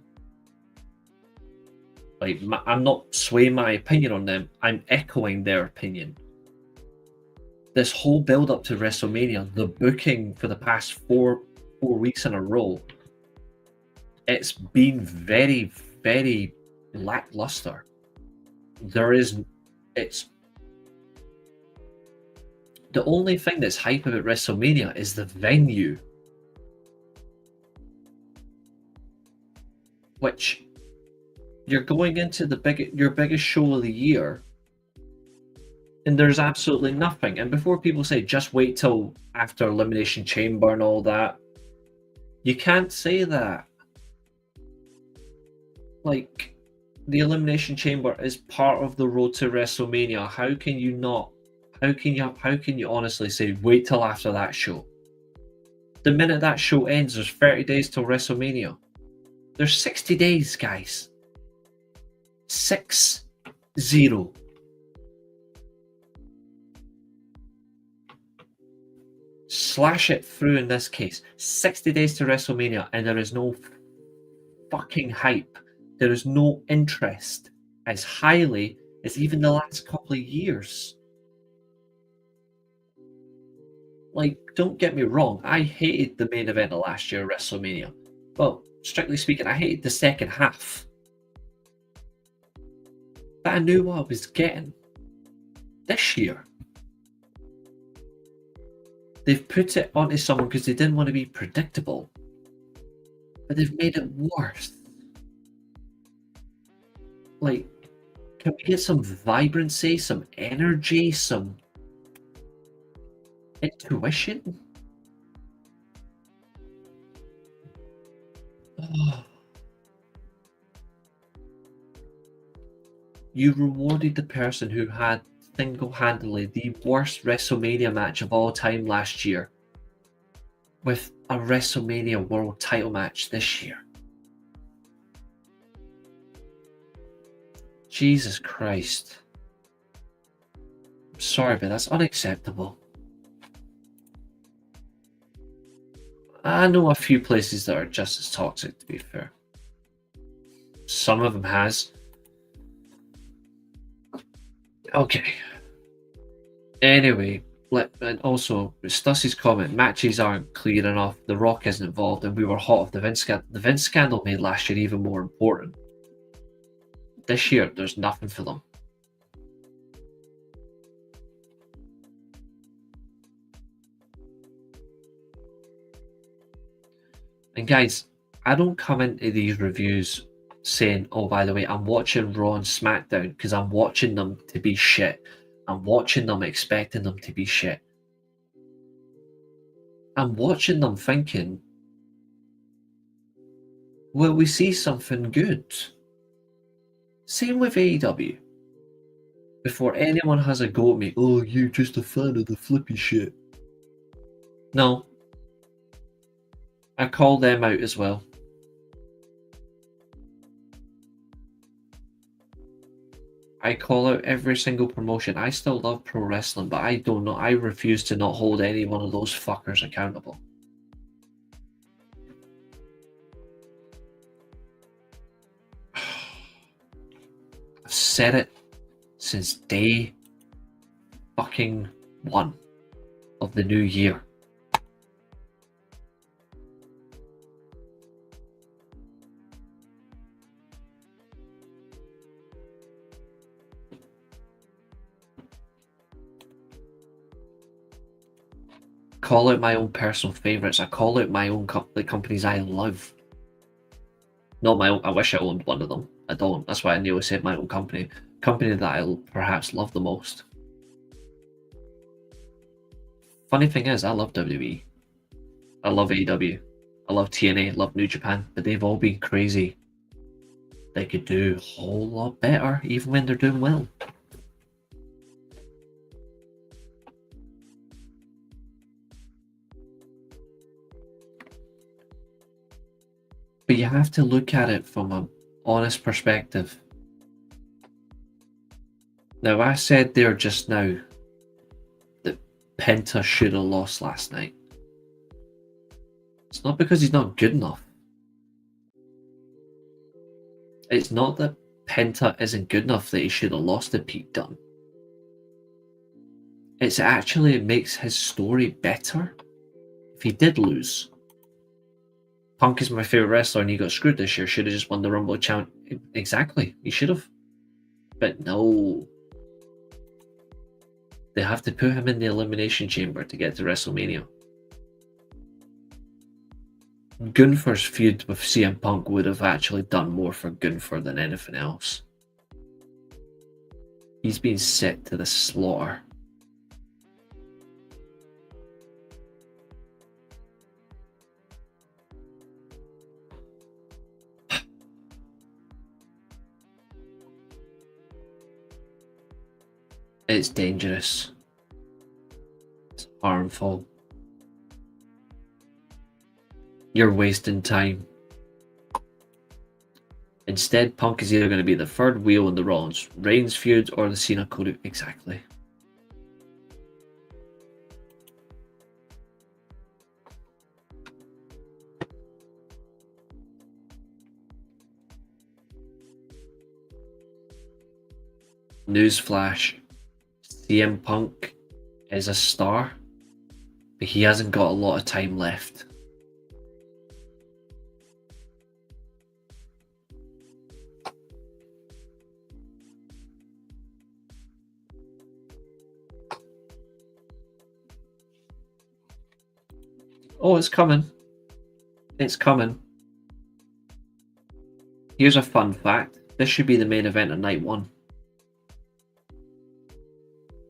Like, I'm not swaying my opinion on them. I'm echoing their opinion. This whole build up to WrestleMania, the booking for the past four weeks in a row, it's been very, very lackluster. It's the only thing that's hype about WrestleMania is the venue, which you're going into your biggest show of the year, and there's absolutely nothing. And before people say just wait till after Elimination Chamber and all that, you can't say that. Like, the Elimination Chamber is part of the road to WrestleMania. How can you not? How can you honestly say wait till after that show? The minute that show ends, there's 30 days till WrestleMania. There's 60 days, guys. 60. Slash it through in this case. 60 days to WrestleMania, and there is no fucking hype. There is no interest as highly as even the last couple of years. Like, don't get me wrong, I hated the main event of last year, WrestleMania. Well, strictly speaking, I hated the second half. But I knew what I was getting. This year, they've put it onto someone because they didn't want to be predictable. But they've made it worse. Like, can we get some vibrancy, some energy, some intuition? Oh. You rewarded the person who had single-handedly the worst WrestleMania match of all time last year with a WrestleMania World title match this year. Jesus Christ. I'm sorry, but that's unacceptable. I know a few places that are just as toxic, to be fair. Some of them has. Okay. Anyway, and also, Stuss's comment, matches aren't clear enough, The Rock isn't involved, and we were hot off the Vince scandal. The Vince scandal made last year even more important. This year, there's nothing for them. And guys, I don't come into these reviews saying, oh, by the way, I'm watching Raw and SmackDown because I'm watching them to be shit. I'm watching them expecting them to be shit. I'm watching them thinking, will we see something good? Same with AEW. Before anyone has a go at me, oh, you're just a fan of the flippy shit. No. I call them out as well. I call out every single promotion. I still love pro wrestling, but I don't know. I refuse to not hold any one of those fuckers accountable. I've said it since day fucking 1 of the new year. Call out my own personal favourites. I call out my own the companies I love. Not my own. I wish I owned one of them. I don't. That's why I nearly said my own company. Company that I perhaps love the most. Funny thing is, I love WWE. I love AEW. I love TNA. I love New Japan. But they've all been crazy. They could do a whole lot better, even when they're doing well. But you have to look at it from an honest perspective. Now, I said there just now that Penta should have lost last night. It's not because he's not good enough. It's not that Penta isn't good enough that he should have lost to Pete Dunne. It's actually, it makes his story better if he did lose. Punk is my favourite wrestler and he got screwed this year. Should have just won the Rumble challenge. Exactly, he should have. But no. They have to put him in the Elimination Chamber to get to WrestleMania. Gunther's feud with CM Punk would have actually done more for Gunther than anything else. He's been set to the slaughter. It's dangerous. It's harmful. You're wasting time. Instead, Punk is either going to be the third wheel in the Rollins Reigns feud or the Cena Cody. Exactly. Newsflash, CM Punk is a star, but he hasn't got a lot of time left. Oh, it's coming. It's coming. Here's a fun fact. This should be the main event of night 1.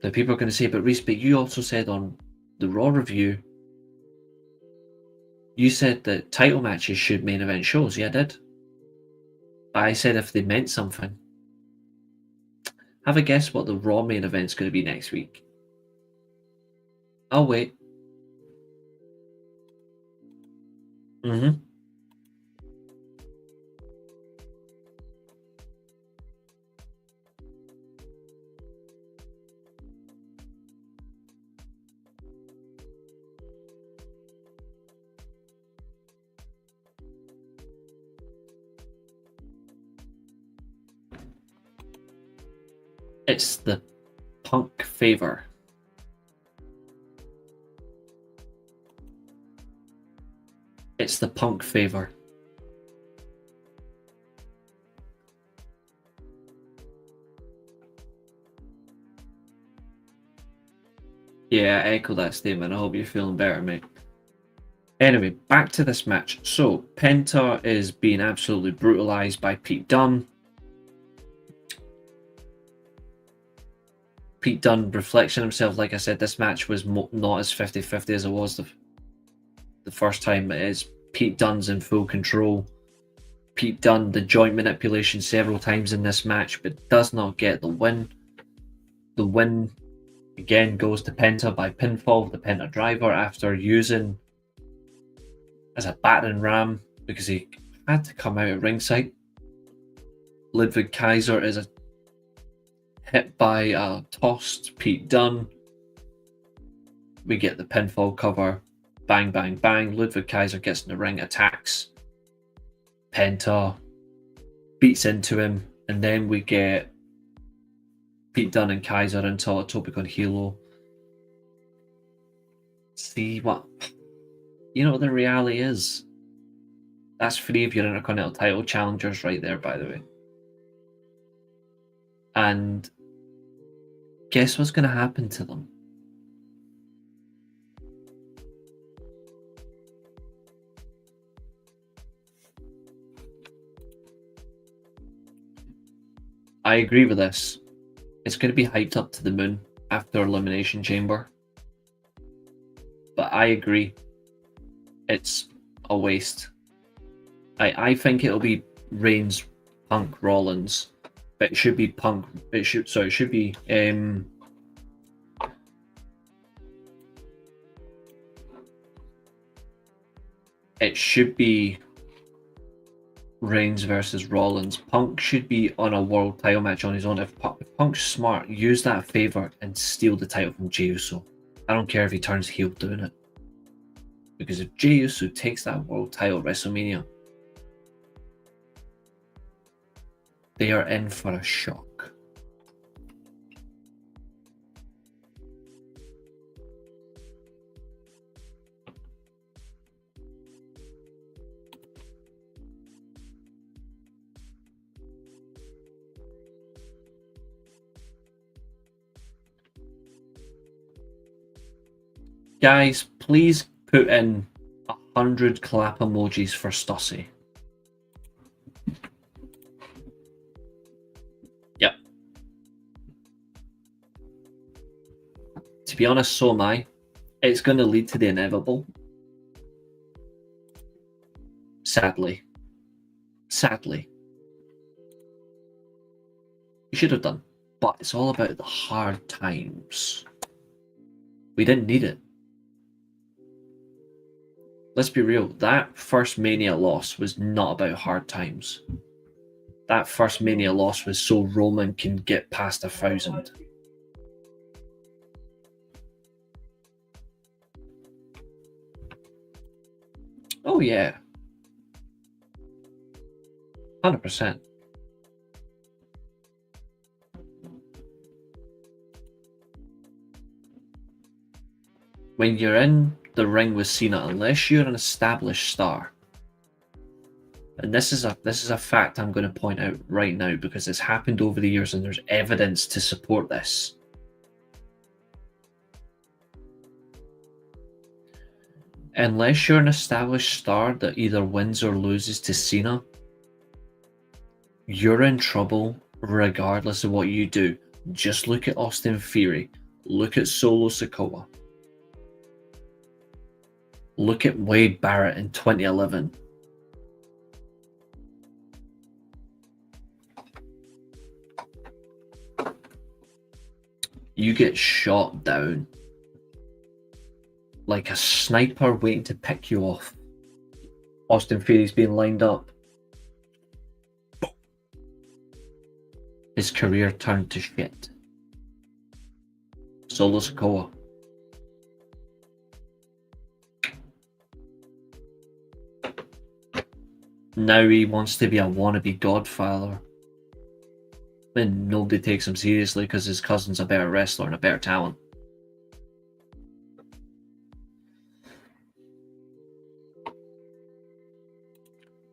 The people are going to say, but Reece, but you also said on the Raw review, you said that title matches should main event shows. Yeah, I did. But I said if they meant something. Have a guess what the Raw main event's going to be next week. I'll wait. It's the Punk favor. It's the Punk favor. Yeah, I echo that statement. I hope you're feeling better, mate. Anyway, back to this match. So, Penta is being absolutely brutalized by Pete Dunne. Pete Dunne reflects on himself. Like I said, this match was not as 50-50 as it was the first time. It is Pete Dunne's in full control. Pete Dunne, the joint manipulation several times in this match, but does not get the win. The win, again, goes to Penta by pinfall, the Penta driver, after using as a battering ram because he had to come out at ringside. Ludwig Kaiser is hit by a tossed Pete Dunne. We get the pinfall cover. Bang, bang, bang. Ludwig Kaiser gets in the ring, attacks Penta, beats into him, and then we get Pete Dunne and Kaiser into a Topic on Hilo. See what? You know what the reality is? That's 3 of your Intercontinental title challengers right there, by the way. And guess what's going to happen to them? I agree with this. It's going to be hyped up to the moon after Elimination Chamber. But I agree. It's a waste. I think it'll be Reigns, Punk, Rollins. But it should be Punk. It should be it should be Reigns versus Rollins. Punk should be on a world title match on his own. If Punk's smart, use that favor and steal the title from Jey Uso. I don't care if he turns heel doing it. Because if Jey Uso takes that world title at WrestleMania, they are in for a shock. Guys, please put in 100 clap emojis for Stussy. Yep. To be honest, so am I. It's going to lead to the inevitable. Sadly. You should have done. But it's all about the hard times. We didn't need it. Let's be real, that first Mania loss was not about hard times. That first Mania loss was so Roman can get past 1,000. Oh yeah. 100%. when you're in the ring with Cena, unless you're an established star, and this is a fact I'm going to point out right now because it's happened over the years and there's evidence to support this. Unless you're an established star that either wins or loses to Cena, you're in trouble regardless of what you do. Just look at Austin Theory. Look at Solo Sikoa. Look at Wade Barrett in 2011. You get shot down like a sniper waiting to pick you off. Austin Theory's being lined up. His career turned to shit. Solo Sikoa. Now he wants to be a wannabe godfather. And nobody takes him seriously because his cousin's a better wrestler and a better talent.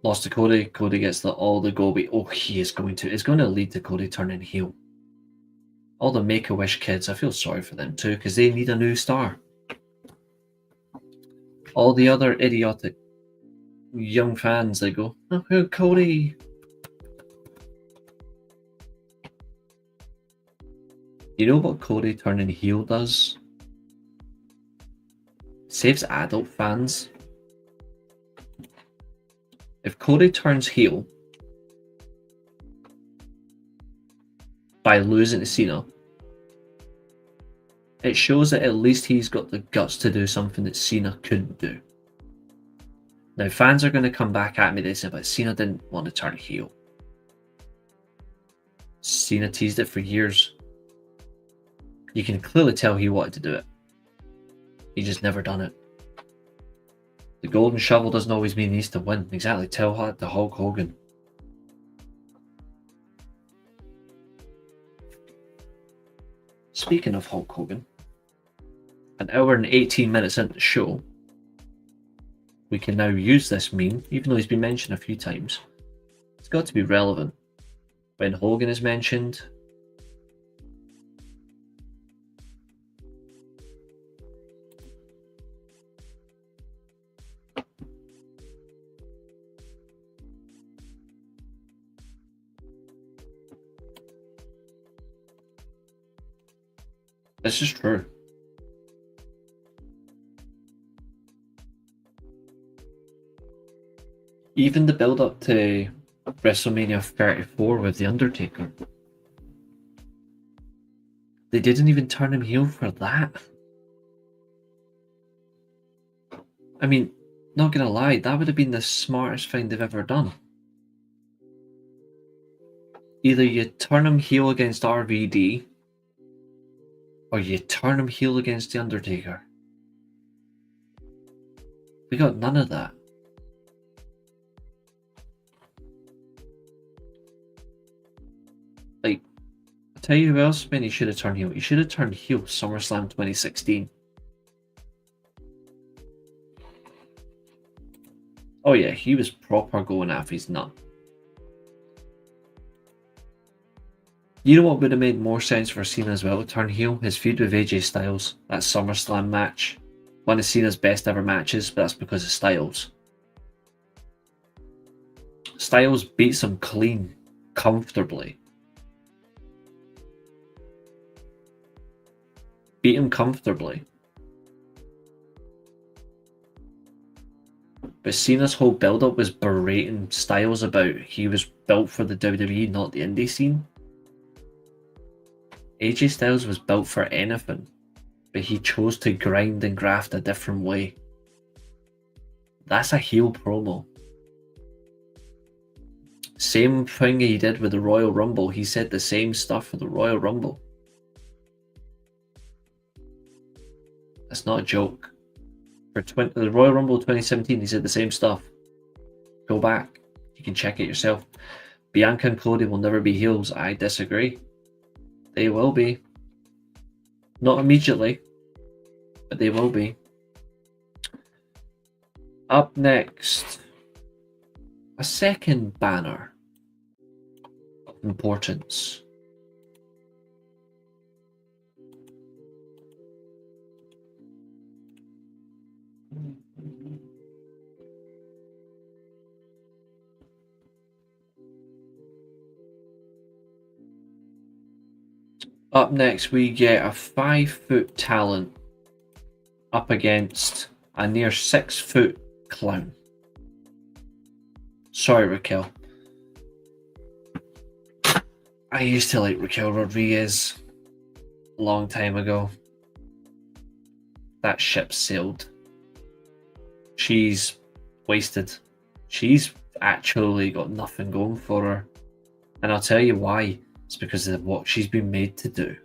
Lost to Cody. Cody gets all the go. Oh, he is going to. It's going to lead to Cody turning heel. All the Make-A-Wish kids, I feel sorry for them too because they need a new star. All the other idiotic young fans, they go, oh, Cody. You know what Cody turning heel does? Saves adult fans. If Cody turns heel by losing to Cena, it shows that at least he's got the guts to do something that Cena couldn't do. Now, fans are going to come back at me, they say, but Cena didn't want to turn heel. Cena teased it for years. You can clearly tell he wanted to do it. He just never done it. The golden shovel doesn't always mean he needs to win. Exactly. Tell that to Hulk Hogan. Speaking of Hulk Hogan, an hour and 18 minutes into the show, we can now use this meme, even though he's been mentioned a few times. It's got to be relevant. When Hogan is mentioned, this is true. Even the build up to WrestleMania 34 with The Undertaker, they didn't even turn him heel for that. I mean, not gonna lie, that would have been the smartest thing they've ever done. Either you turn him heel against RVD, or you turn him heel against The Undertaker. We got none of that. Like, I'll tell you who else, man, he should have turned heel. He should have turned heel SummerSlam 2016. Oh yeah, he was proper going after his nut. You know what would have made more sense for Cena as well to turn heel? His feud with AJ Styles, that SummerSlam match. One of Cena's best ever matches, but that's because of Styles. Styles beats him clean, comfortably. Beat him comfortably. But Cena's whole build-up was berating Styles about he was built for the WWE, not the indie scene. AJ Styles was built for anything, but he chose to grind and graft a different way. That's a heel promo. Same thing he did with the Royal Rumble. He said the same stuff for the Royal Rumble. That's not a joke. For the Royal Rumble 2017, he said the same stuff. Go back. You can check it yourself. Bianca and Cody will never be heels. I disagree. They will be. Not immediately, but they will be. Up next, a second banner of importance. Up next, we get a 5-foot talent up against a near 6-foot clown. Sorry, Raquel. I used to like Raquel Rodriguez a long time ago. That ship sailed. She's wasted. She's actually got nothing going for her. And I'll tell you why. It's because of what she's been made to do.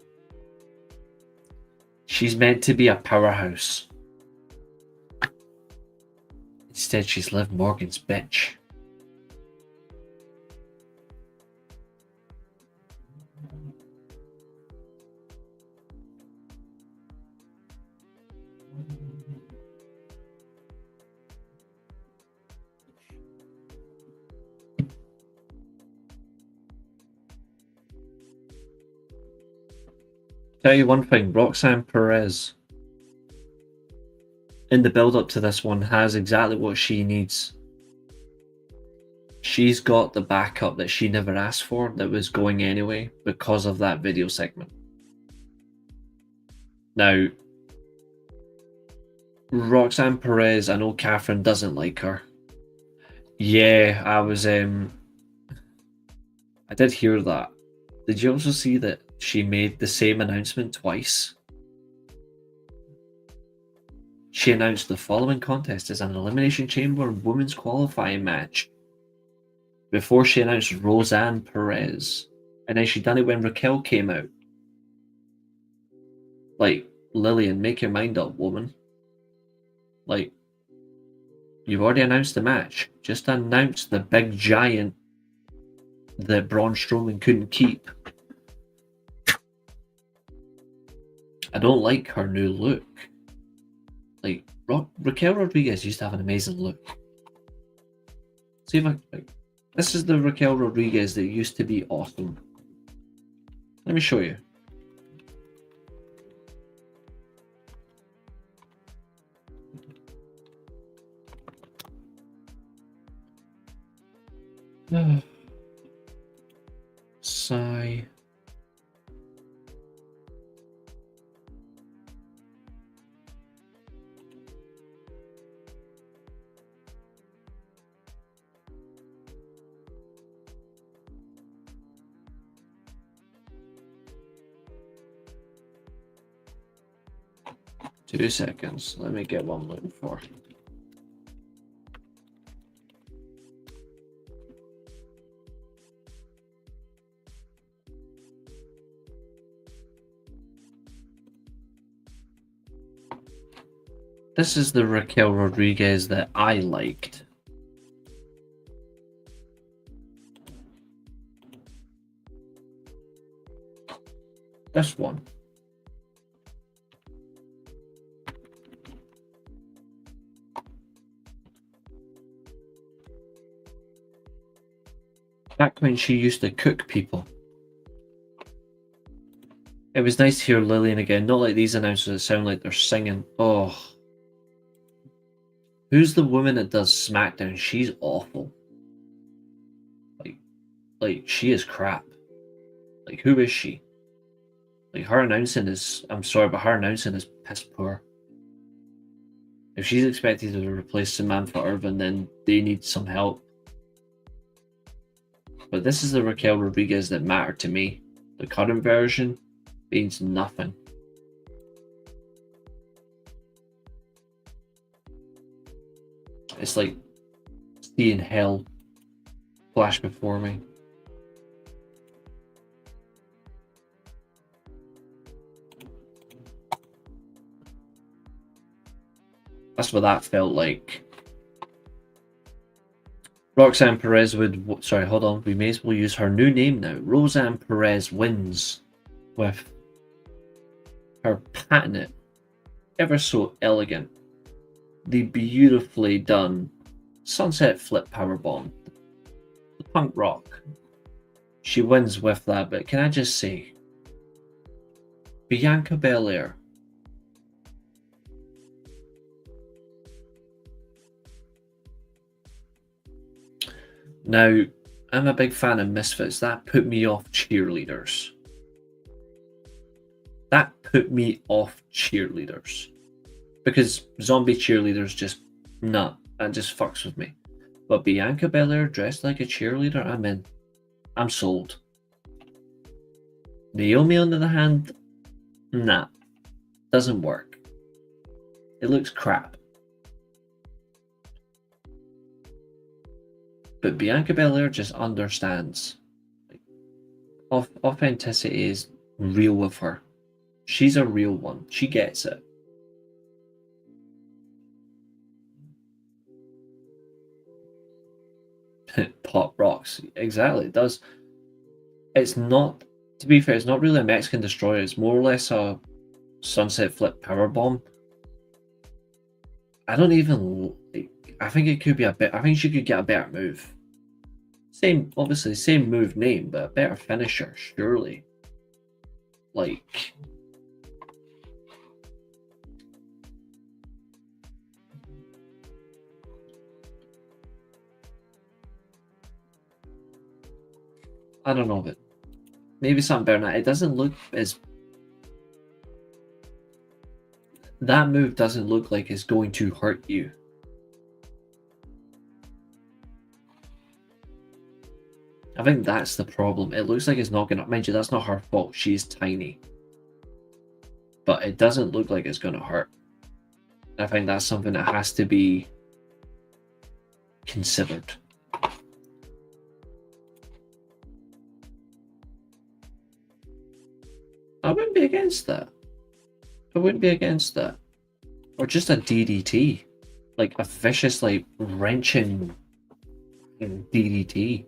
She's meant to be a powerhouse. Instead, she's Liv Morgan's bitch. Tell you one thing, Roxanne Perez in the build up to this one has exactly what she needs. She's got the backup that she never asked for that was going anyway because of that video segment. Now, Roxanne Perez, I know Catherine doesn't like her. Yeah, I did hear that. Did you also see that she made the same announcement twice? She announced the following contest is an Elimination Chamber women's qualifying match before she announced Roxanne Perez. And then she done it when Raquel came out. Like, Lillian, make your mind up, woman. Like, you've already announced the match. Just announce the big giant that Braun Strowman couldn't keep. I don't like her new look. Like, Raquel Rodriguez used to have an amazing look. See if this is the Raquel Rodriguez that used to be awesome. Let me show you. Sigh. Two seconds. Let me get what I'm looking for. This is the Raquel Rodriguez that I liked. This one. Back when she used to cook people. It was nice to hear Lillian again, not like these announcers that sound like they're singing. Oh. Who's the woman that does SmackDown? She's awful. Like she is crap. Like, who is she? Like, her announcing is, I'm sorry, but her announcing is piss poor. If she's expected to replace Samantha Irvin, then they need some help. But this is the Raquel Rodriguez that mattered to me. The current version means nothing. It's like seeing hell flash before me. That's what that felt like. Roxanne Perez would... Sorry, hold on. We may as well use her new name now. Roxanne Perez wins with her patented, ever so elegant the beautifully done sunset flip powerbomb. The Punk Rock. She wins with that, but can I just say, Bianca Belair. Now, I'm a big fan of Misfits. That put me off cheerleaders. Because zombie cheerleaders just, nah, that just fucks with me. But Bianca Belair dressed like a cheerleader, I'm in. I'm sold. Naomi, on the other hand, nah, doesn't work. It looks crap. But Bianca Belair just understands. Authenticity is real with her. She's a real one. She gets it. Pop rocks. Exactly, it does. It's not, to be fair, it's not really a Mexican destroyer. It's more or less a sunset flip powerbomb. I don't even, I think it could be a bit, I think she could get a better move. Obviously, same move name, but a better finisher, surely. Like, I don't know, but maybe something better than that. It doesn't look as, that move doesn't look like it's going to hurt you. I think that's the problem. It looks like it's not going to, mind you, that's not her fault. She's tiny. But it doesn't look like it's going to hurt. I think that's something that has to be considered. I wouldn't be against that. Or just a DDT. Like a vicious, like, wrenching DDT.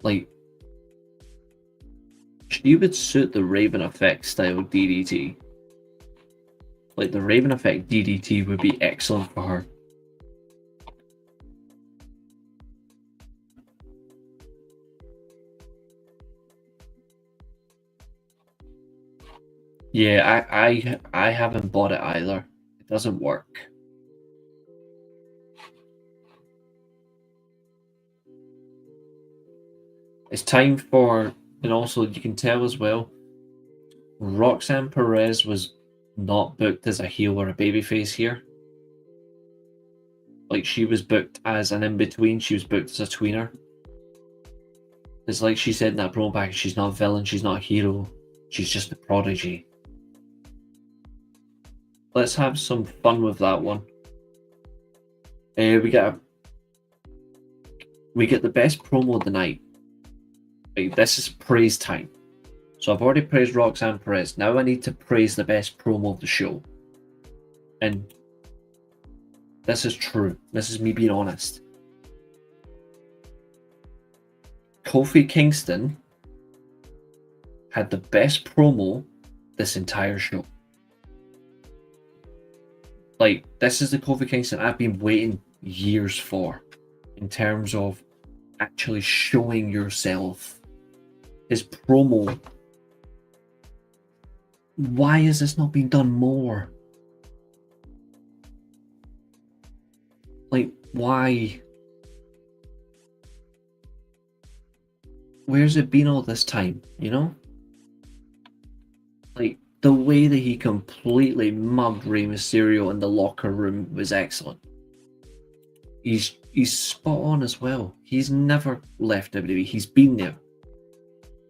Like, she would suit the Raven Effect style DDT. Like, the Raven Effect DDT would be excellent for her. Yeah, I haven't bought it either. It doesn't work. It's time for, and also you can tell as well, Roxanne Perez was not booked as a heel or a babyface here. Like, she was booked as an in-between, she was booked as a tweener. It's like she said in that promo package, she's not a villain, she's not a hero, she's just a prodigy. Let's have some fun with that one. We get the best promo of the night. Like, this is praise time. So I've already praised Roxanne Perez. Now I need to praise the best promo of the show. And this is true. This is me being honest. Kofi Kingston had the best promo this entire show. Like, this is the Kofi Kingston I've been waiting years for, in terms of actually showing yourself. His promo. Why has this not been done more? Like, why? Where's it been all this time, you know? Like, the way that he completely mugged Rey Mysterio in the locker room was excellent. He's spot on as well. He's never left WWE. He's been there.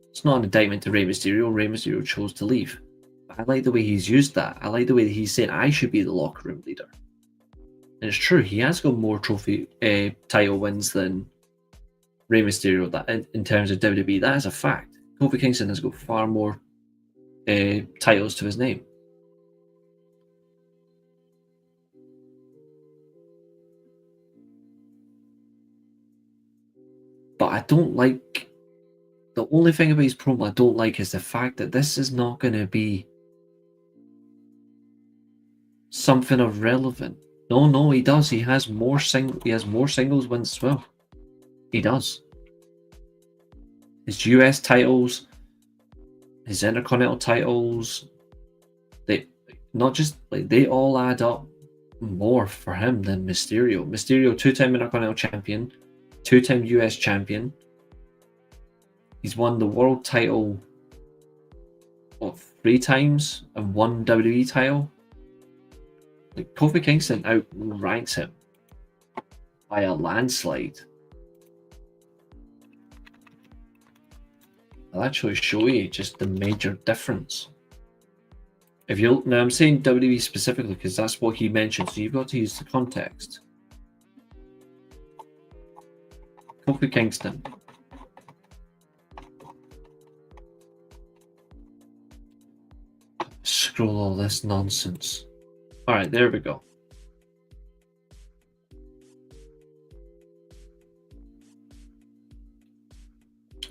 It's not an indictment to Rey Mysterio. Rey Mysterio chose to leave. But I like the way he's used that. I like the way that he's saying, I should be the locker room leader. And it's true, he has got more trophy title wins than Rey Mysterio. That in terms of WWE, that is a fact. Kofi Kingston has got far more titles to his name. But I don't like, the only thing about his promo I don't like is the fact that this is not going to be something of relevant. No, he does. He has more singles wins as well. He does. His US titles, his Intercontinental titles, they all add up more for him than Mysterio. Mysterio, 2-time Intercontinental champion, 2-time US champion. He's won the world title 3 times and 1 WWE title. Like, Kofi Kingston outranks him by a landslide. I'll actually show you just the major difference. Now I'm saying WWE specifically because that's what he mentioned, so you've got to use the context. Kofi Kingston. Scroll all this nonsense. Alright, there we go.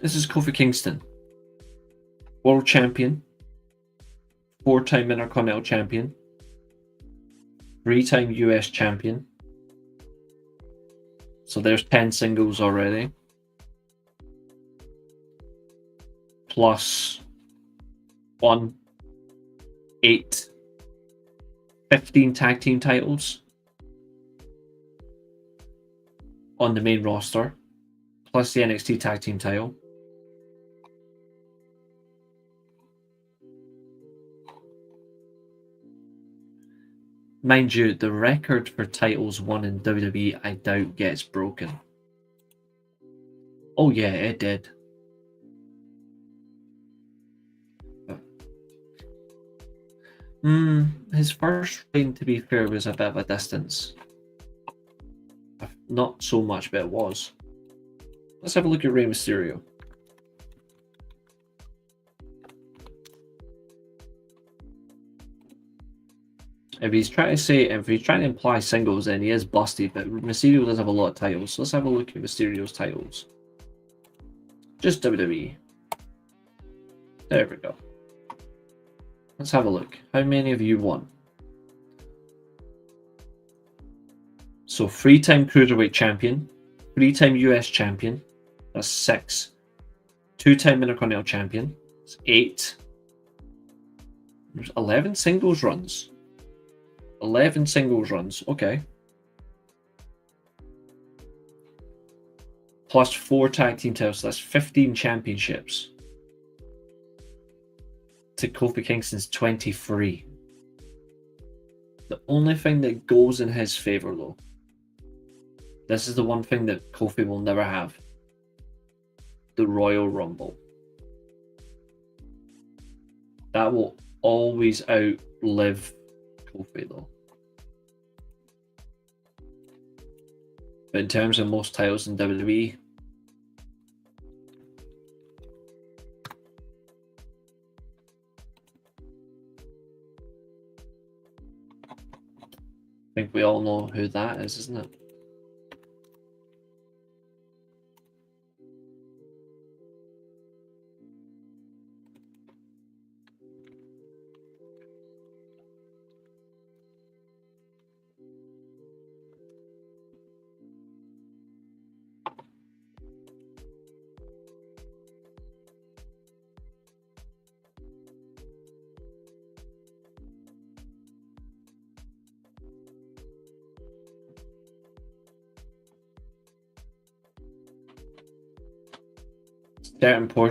This is Kofi Kingston. World champion. 4-time Intercontinental champion. 3-time US champion. So there's 10 singles already. Plus 1, 8, 15 tag team titles on the main roster, plus the NXT tag team title. Mind you, the record for titles won in WWE, I doubt gets broken. Oh yeah, it did. His first reign, to be fair, was a bit of a distance. Not so much, but it was. Let's have a look at Rey Mysterio. If he's trying to imply singles, then he is busted, but Mysterio does have a lot of titles. So let's have a look at Mysterio's titles. Just WWE. There we go. Let's have a look. How many have you won? So 3-time Cruiserweight champion, 3-time US champion, that's 6. 2-time Intercontinental champion, that's 8. There's 11 singles runs. 11 singles runs, okay. Plus 4 tag team titles, so that's 15 championships. To Kofi Kingston's 23. The only thing that goes in his favour, though, this is the one thing that Kofi will never have: the Royal Rumble. That will always outlive Kofi, though. But in terms of most titles in WWE, I think we all know who that is, isn't it?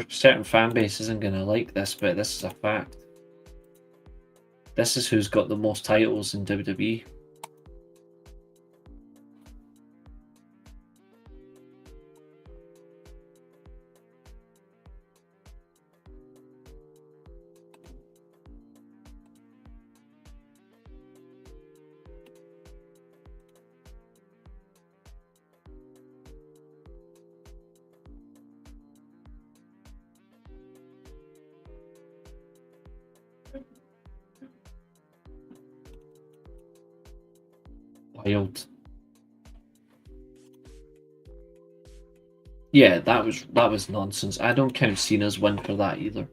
Certain fan base isn't going to like this, but this is a fact. This is who's got the most titles in WWE. Wild. Yeah, that was nonsense. I don't count Cena's win for that either.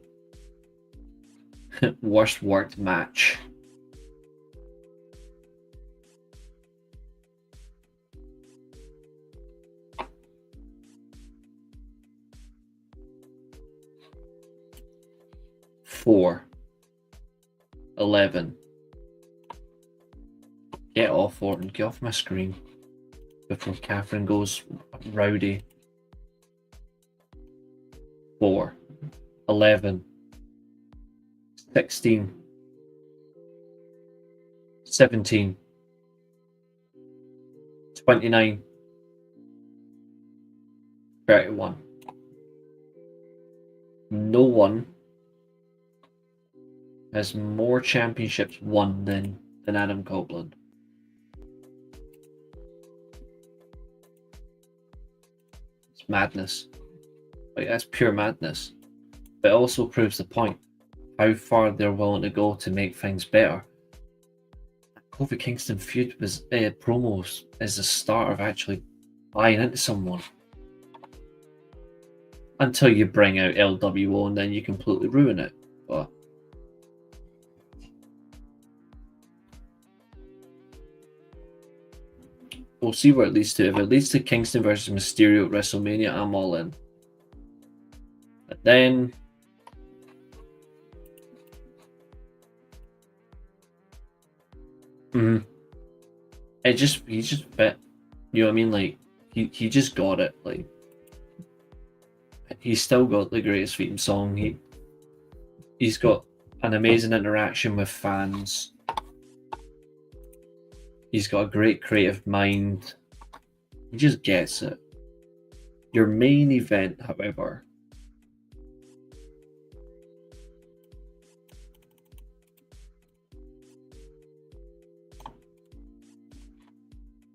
Worst worked match. 4, 11. Get off, Orton. Get off my screen before Catherine goes rowdy. 4, 11, 16, 17, 29, 31. No one has more championships won than Adam Copeland. It's madness. Like, that's pure madness. But it also proves the point. How far they're willing to go to make things better. Kofi Kingston feud was promos as the start of actually buying into someone. Until you bring out LWO and then you completely ruin it. But we'll see where it leads to. If it leads to Kingston versus Mysterio at WrestleMania, I'm all in. But then he just fit. You know what I mean? Like he just got it. Like he's still got the greatest theme song. He's got an amazing interaction with fans. He's got a great creative mind. He just gets it. Your main event, however,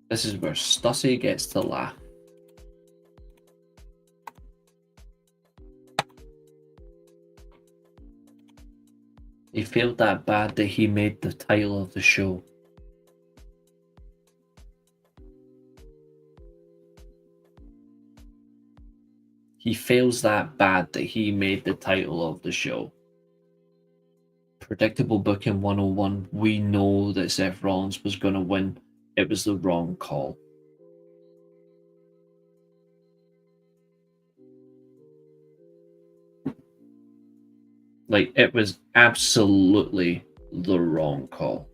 this is where Stussy gets to laugh. He failed that bad that he made the title of the show. He fails that bad that he made the title of the show. Predictable booking 101. We know that Seth Rollins was going to win. It was the wrong call. Like, it was absolutely the wrong call.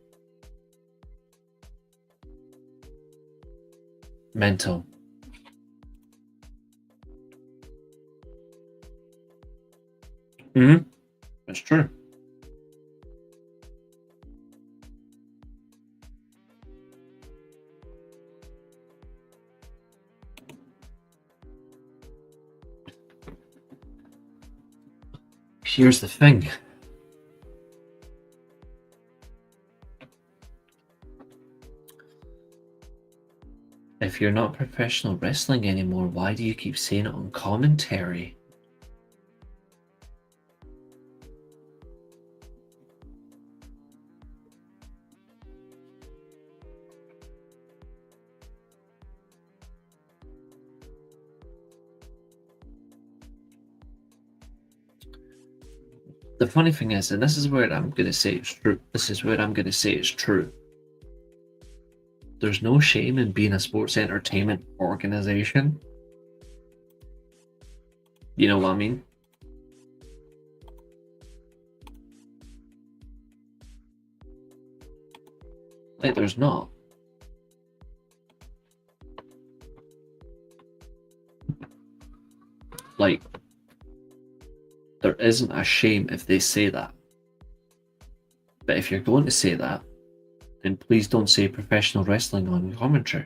Mental. That's true. Here's the thing. If you're not professional wrestling anymore, why do you keep saying it on commentary? The funny thing is, and this is where I'm going to say it's true. There's no shame in being a sports entertainment organization. You know what I mean? Like, there's not. Like, there isn't a shame if they say that. But if you're going to say that, then please don't say professional wrestling on commentary.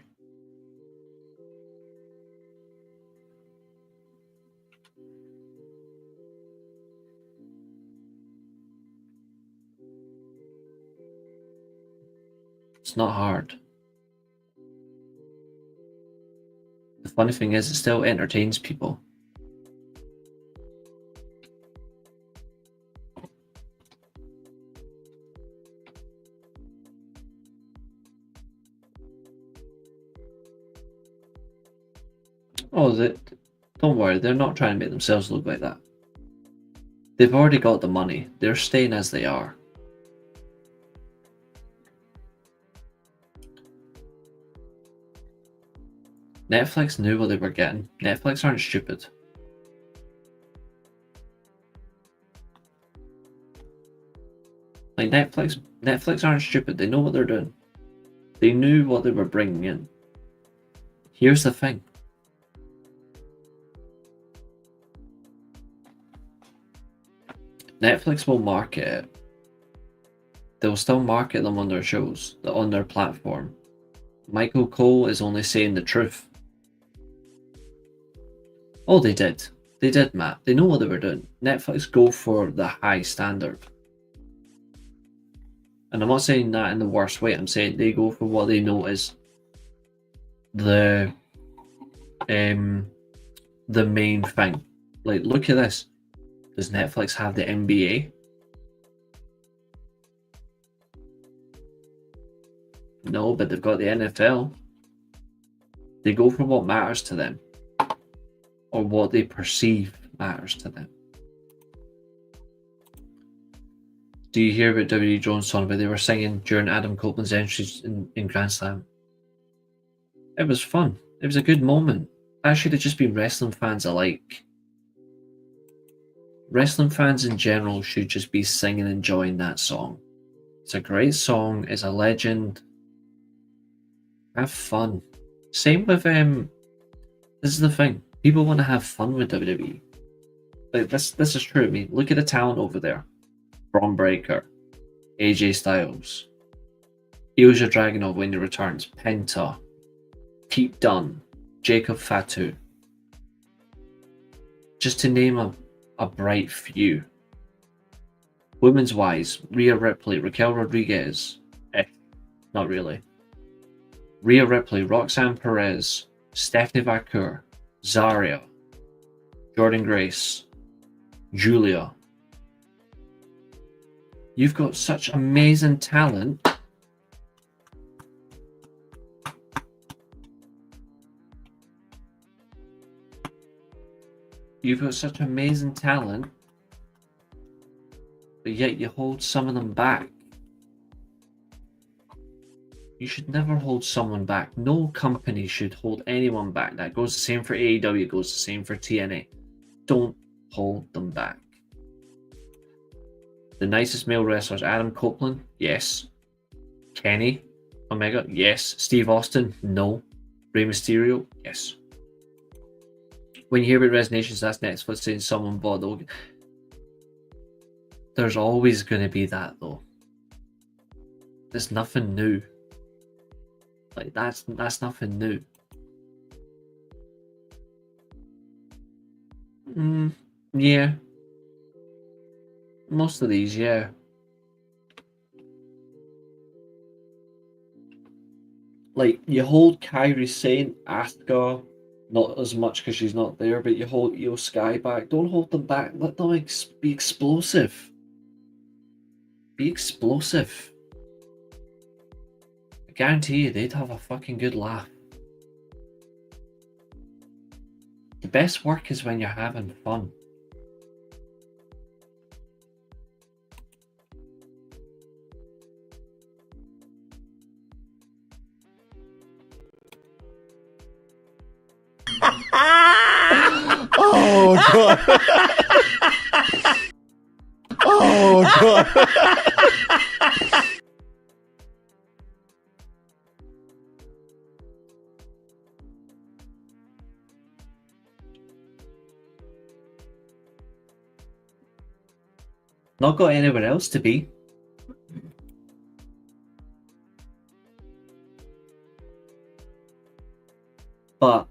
It's not hard. The funny thing is, it still entertains people. Oh, don't worry, they're not trying to make themselves look like that. They've already got the money. They're staying as they are. Netflix knew what they were getting. Netflix aren't stupid. Like Netflix aren't stupid. They know what they're doing. They knew what they were bringing in. Here's the thing. Netflix will market it. They'll still market them on their shows, on their platform. Michael Cole is only saying the truth. Oh, they did. They did, Matt. They know what they were doing. Netflix go for the high standard. And I'm not saying that in the worst way. I'm saying they go for what they know is the main thing. Like, look at this. Does Netflix have the NBA? No, but they've got the NFL. They go for what matters to them, or what they perceive matters to them. Do you hear about WWE Jones song where they were singing during Adam Copeland's entrance in Grand Slam? It was fun. It was a good moment. That should have just been wrestling fans alike. Wrestling fans in general should just be singing and enjoying that song. It's a great song. It's a legend. Have fun. Same with this is the thing. People want to have fun with WWE. Like this is true. I mean, look at the talent over there. Braun Breaker, AJ Styles, Ilja Dragunov when he returns, Penta, Pete Dunne, Jacob Fatu. Just to name a bright few. Women's wise, Rhea Ripley, Raquel Rodriguez, not really. Rhea Ripley, Roxanne Perez, Stephanie Vacour, Zarya, Jordan Grace, Julia. You've got such amazing talent. You've got such amazing talent, but yet you hold some of them back. You should never hold someone back. No company should hold anyone back. That goes the same for AEW, it goes the same for TNA. Don't hold them back. The nicest male wrestlers, Adam Copeland, yes. Kenny Omega, yes. Steve Austin, no. Rey Mysterio, yes. When you hear about resignations, that's Netflix saying someone bought the... There's always going to be that, though. There's nothing new. Like, that's nothing new. Yeah. Most of these, yeah. Like, you hold Kairi Sane, Asuka, not as much because she's not there, but you hold Io Sky back. Don't hold them back. Let them be explosive. Be explosive. I guarantee you they'd have a fucking good laugh. The best work is when you're having fun. Oh god. Oh god. Not got anywhere else to be. But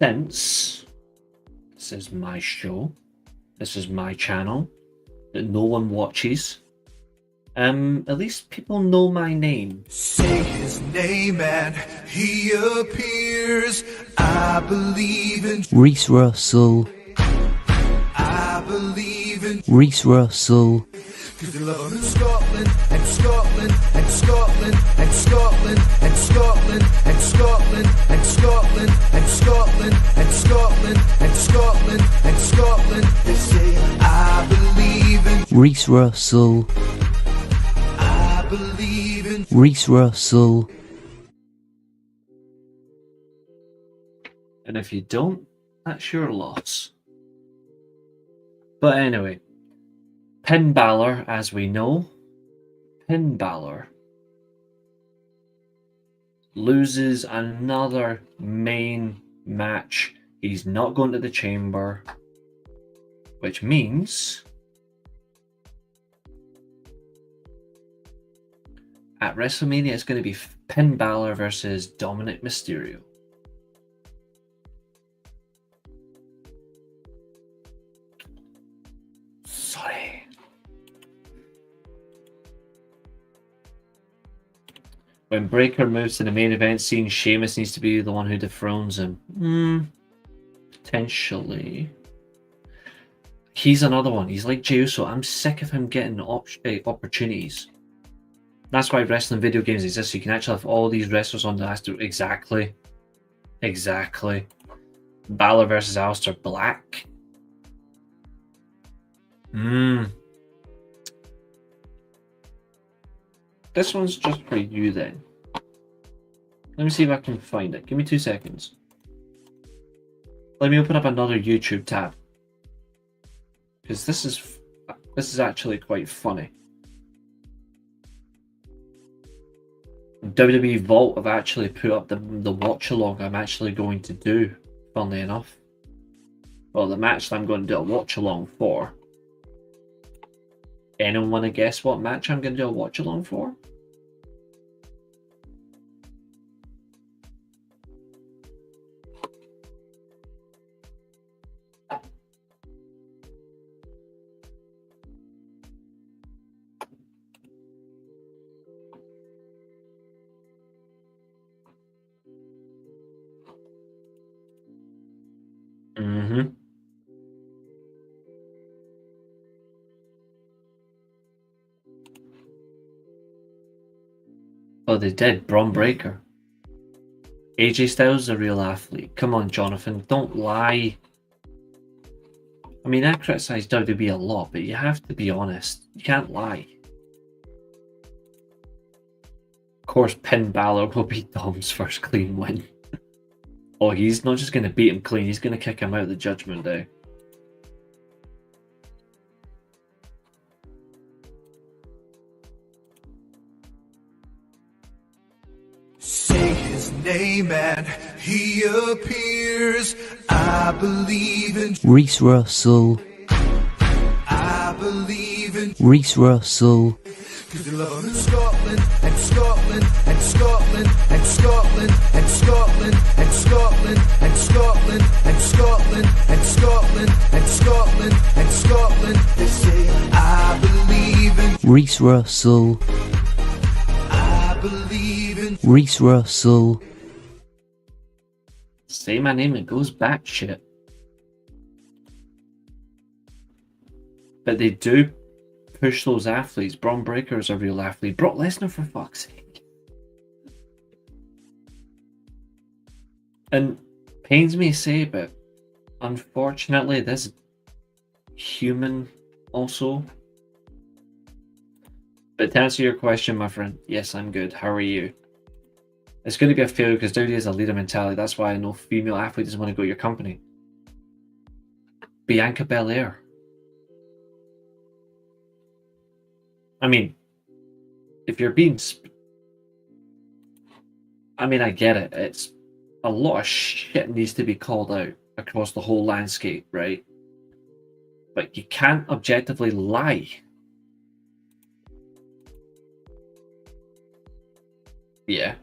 since this is my show, this is my channel that no one watches, at least people know my name. Say his name and he appears. I believe in Reece Russell. I believe in Reece Russell. cause they love him in Scotland and Scotland and Scotland and Scotland and Scotland and Scotland and Scotland and Scotland and Scotland and Scotland and Scotland. They say I believe in Reece Russell. I believe in Reece Russell. And if you don't, that's your loss. But anyway, Finn Balor, as we know, Finn Balor loses another main match. He's not going to the chamber, which means at WrestleMania it's going to be Finn Balor versus Dominic Mysterio. Sorry. When Breakker moves to the main event scene, Sheamus needs to be the one who dethrones him. Potentially. He's another one. He's like Jey Uso. I'm sick of him getting opportunities. That's why wrestling video games exist. So you can actually have all these wrestlers on the last two. Exactly. Balor versus Aleister Black. This one's just for you then. Let me see if I can find it. Give me 2 seconds. Let me open up another YouTube tab. Because this is actually quite funny. WWE Vault have actually put up the watch along I'm actually going to do, funnily enough. Well, the match that I'm going to do a watch along for. Anyone want to guess what match I'm going to do a watch along for? Oh, they did. Braun Breaker. AJ Styles is a real athlete. Come on, Jonathan. Don't lie. I mean, I criticize WWE a lot, but you have to be honest. You can't lie. Of course, Finn Balor will be Dom's first clean win. Oh, he's not just going to beat him clean. He's going to kick him out of the Judgment Day. Say his name and he appears. I believe in. Reece Russell. I believe in. Reece Russell. Cause they love him in Scotland and Scotland and Scotland and Scotland and Scotland and Scotland and Scotland and Scotland and Scotland and Scotland and Scotland. They say I believe in. Reece Russell. I believe in. Reece Russell. Say my name, it goes back shit. But they do push those athletes. Braun Breaker is a real athlete. Brock Lesnar, for fuck's sake. And pains me to say, but unfortunately, this human also. But to answer your question, my friend, yes, I'm good. How are you? It's going to be a failure because WWE is a leader mentality. That's why I know female athlete doesn't want to go to your company. Bianca Belair. I mean, if you're being... I get it. It's a lot of shit needs to be called out across the whole landscape, right? But you can't objectively lie. Yeah.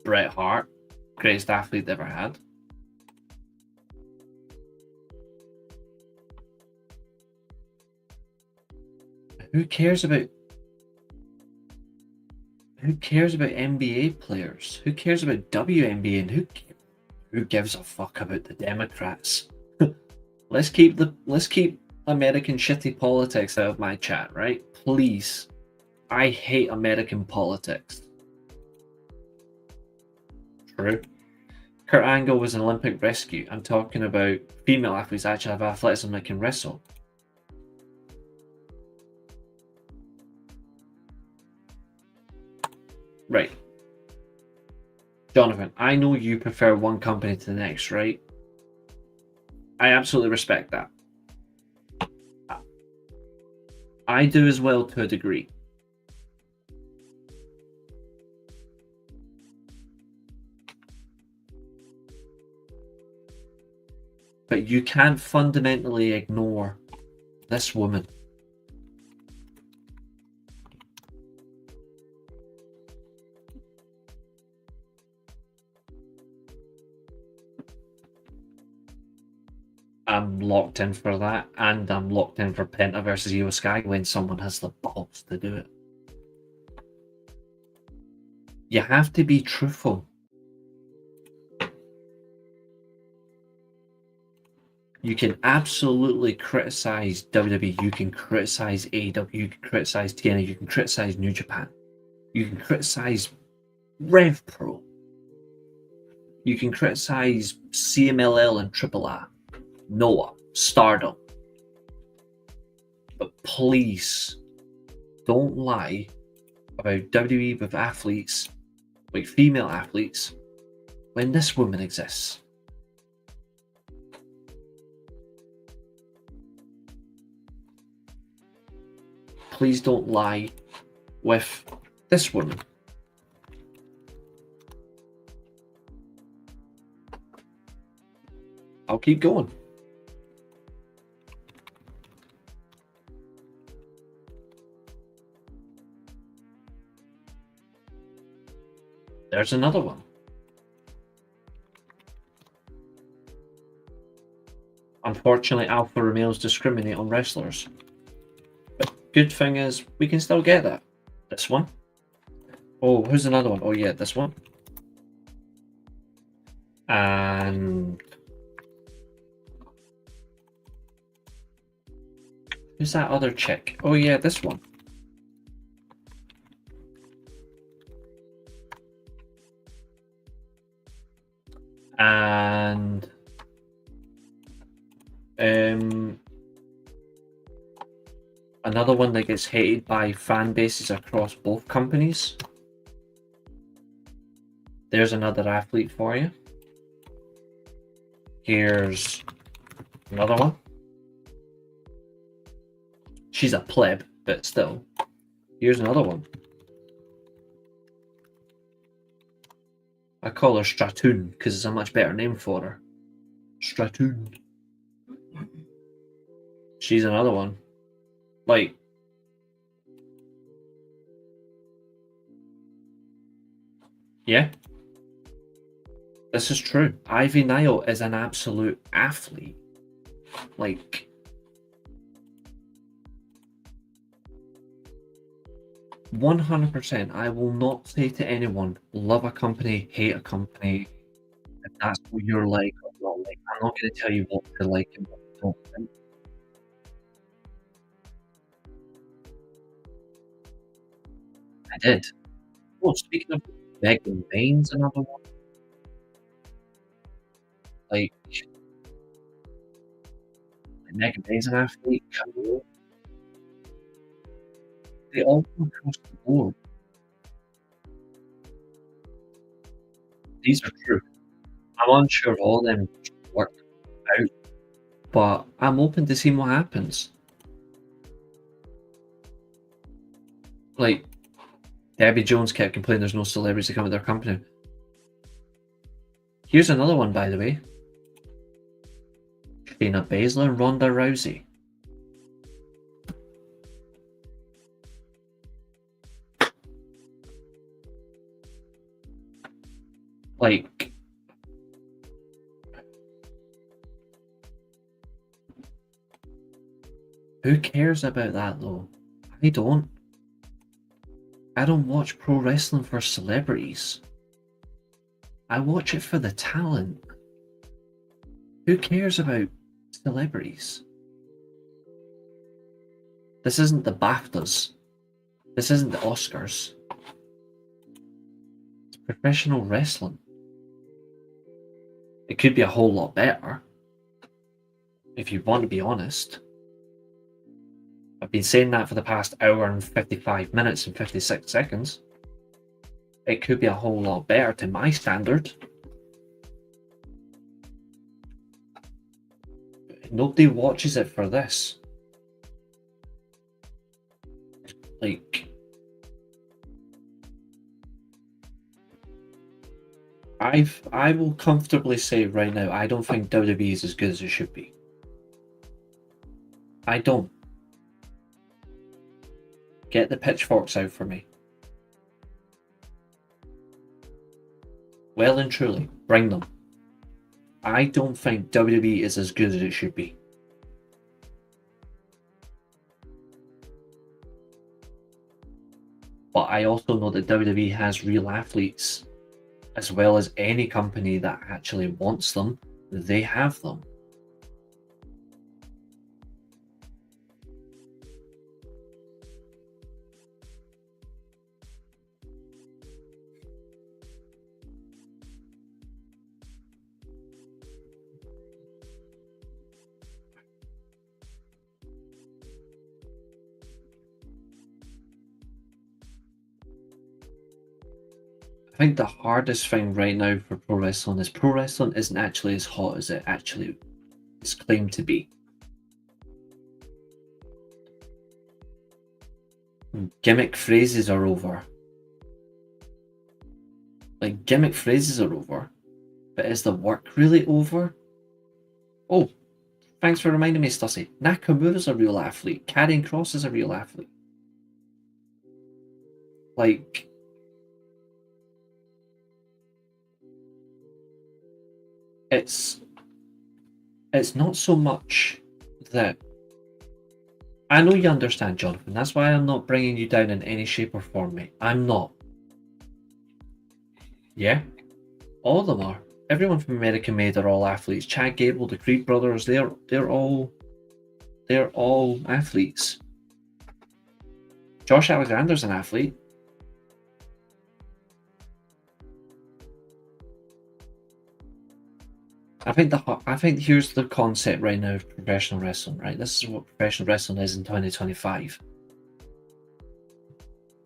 Bret Hart, greatest athlete they ever had. Who cares about NBA players? Who cares about WNBA? And who gives a fuck about the Democrats? Let's keep American shitty politics out of my chat, right? Please. I hate American politics. True. Kurt Angle was an Olympic rescue. I'm talking about female athletes that actually have athleticism that can wrestle. Right. Jonathan, I know you prefer one company to the next, right? I absolutely respect that. I do as well to a degree. But you can't fundamentally ignore this woman. I'm locked in for that, and I'm locked in for Penta versus Io Sky when someone has the balls to do it. You have to be truthful. You can absolutely criticize WWE, you can criticize AEW, you can criticize TNA, you can criticize New Japan, you can criticize Rev Pro, you can criticize CMLL and AAA, Noah, Stardom. But please don't lie about WWE with athletes, like female athletes, when this woman exists. Please don't lie with this woman. I'll keep going. There's another one. Unfortunately, Alpha Romeos discriminate on wrestlers. But good thing is, we can still get that. This one. Oh, who's another one? Oh yeah, this one. And who's that other chick? Oh yeah, this one. And another one that gets hated by fan bases across both companies. There's another athlete for you. Here's another one. She's a pleb, but still. Here's another one. I call her Stratoon because it's a much better name for her. Stratoon. She's another one. Like, yeah, this is true. Ivy Nile is an absolute athlete. Like, %100%, I will not say to anyone, love a company, hate a company, if that's what you're like or not like. I'm not going to tell you what to like and what to don't like. I did. Oh, speaking of Megan Bain's another one. Like Megan Bain's an athlete, Camille. They all come across the board. These are true. I'm unsure if all of them work out, but I'm open to seeing what happens. Like, Debbie Jones kept complaining there's no celebrities to come with their company. Here's another one, by the way. Shayna Baszler and Ronda Rousey. Like, who cares about that though? I don't. I don't watch pro wrestling for celebrities. I watch it for the talent. Who cares about celebrities? This isn't the BAFTAs. This isn't the Oscars. It's professional wrestling. It could be a whole lot better, if you want to be honest. I've been saying that for the past hour and 55 minutes and 56 seconds. It could be a whole lot better to my standard. Nobody watches it for this. Like, I will comfortably say right now, I don't think WWE is as good as it should be. I don't. Get the pitchforks out for me. Well and truly, bring them. I don't think WWE is as good as it should be. But I also know that WWE has real athletes, as well as any company that actually wants them. They have them. I think the hardest thing right now for pro wrestling isn't actually as hot as it actually is claimed to be. Gimmick phrases are over. Like, gimmick phrases are over. But is the work really over? Oh, thanks for reminding me, Stussy. Nakamura's a real athlete. Karrion Kross is a real athlete. Like, it's not so much that I know you understand, Jonathan. That's why I'm not bringing you down in any shape or form, mate. I'm not. Yeah, all of them are. Everyone from American Made are all athletes. Chad Gable, the Creed brothers, they're all athletes. Josh Alexander's an athlete. I think here's the concept right now of professional wrestling, right? This is what professional wrestling is in 2025.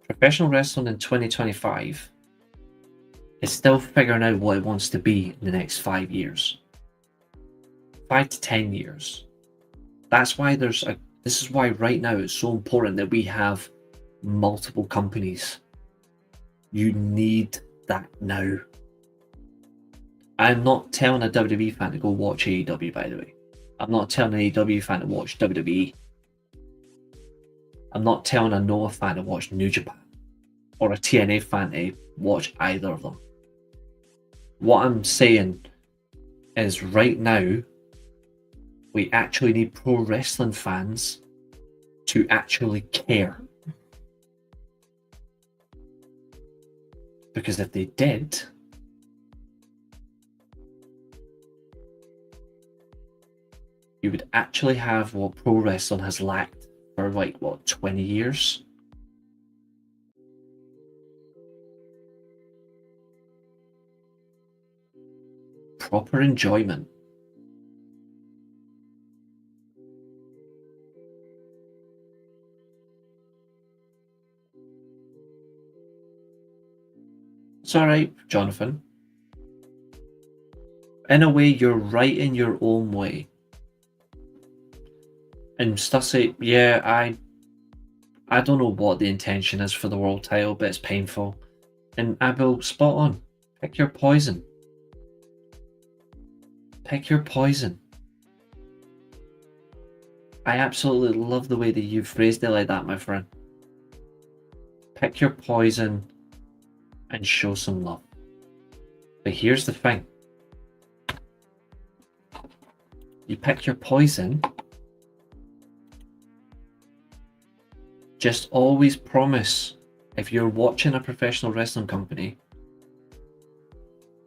Professional wrestling in 2025 is still figuring out what it wants to be in the next 5 years. 5 to 10 years. That's why this is why right now it's so important that we have multiple companies. You need that now. I'm not telling a WWE fan to go watch AEW, by the way. I'm not telling an AEW fan to watch WWE. I'm not telling a Noah fan to watch New Japan. Or a TNA fan to watch either of them. What I'm saying is right now, we actually need pro wrestling fans to actually care. Because if they did, you would actually have what pro wrestling has lacked for 20 years? Proper enjoyment. It's alright, Jonathan. In a way, you're right in your own way. And Stussy, yeah, I don't know what the intention is for the world title, but it's painful. And Abil, spot on. Pick your poison. Pick your poison. I absolutely love the way that you phrased it like that, my friend. Pick your poison and show some love. But here's the thing. You pick your poison. Just always promise, if you're watching a professional wrestling company,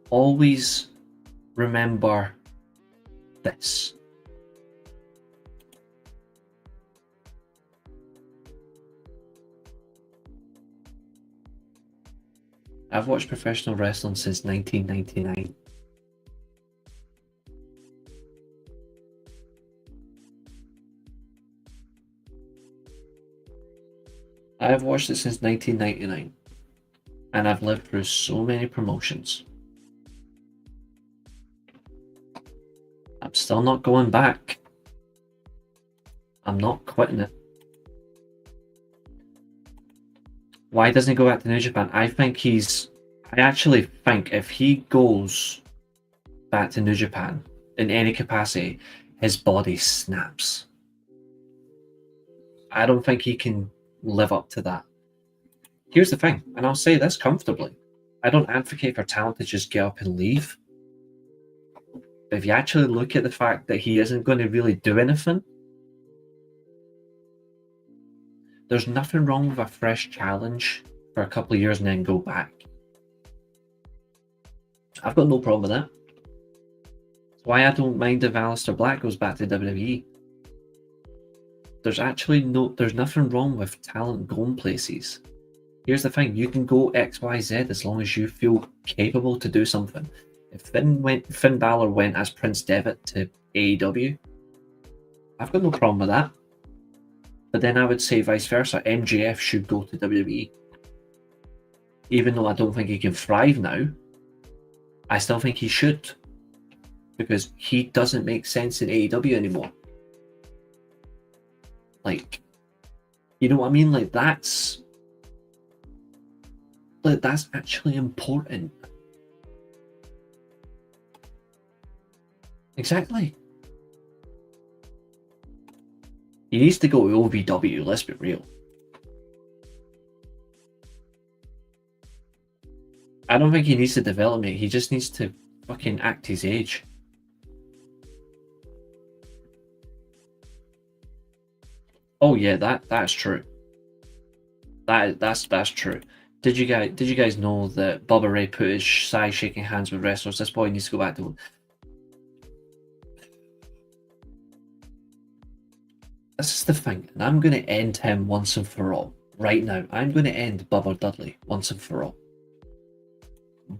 always remember this. I've watched professional wrestling since 1999. I've watched it since 1999, and I've lived through so many promotions. I'm still not going back. I'm not quitting it. Why doesn't he go back to New Japan? I actually think if he goes back to New Japan in any capacity, his body snaps. I don't think he can live up to that. Here's the thing, and I'll say this comfortably. I don't advocate for talent to just get up and leave. But if you actually look at the fact that he isn't going to really do anything, there's nothing wrong with a fresh challenge for a couple of years and then go back. I've got no problem with that. That's why I don't mind if Aleister Black goes back to WWE. There's nothing wrong with talent going places. Here's the thing, you can go XYZ as long as you feel capable to do something. If Finn Balor went as Prince Devitt to AEW, I've got no problem with that. But then I would say vice versa, MJF should go to WWE. Even though I don't think he can thrive now, I still think he should. Because he doesn't make sense in AEW anymore. Like, you know what I mean? Like, that's actually important. Exactly. He needs to go to OVW, let's be real. I don't think he needs to develop it, he just needs to fucking act his age. Oh yeah, that's true. That's true. Did you guys know that Bubba Ray put his size shaking hands with wrestlers? This boy needs to go back to. This is the thing, and I'm going to end him once and for all. Right now, I'm going to end Bubba Dudley once and for all.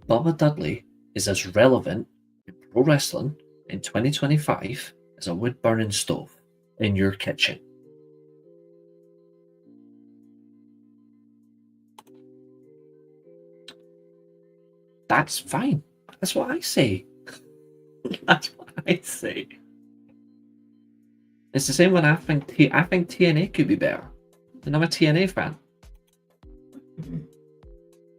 Bubba Dudley is as relevant in pro wrestling in 2025 as a wood-burning stove in your kitchen. That's fine. That's what I say. That's what I say. It's the same when I think TNA could be better. And I'm a TNA fan.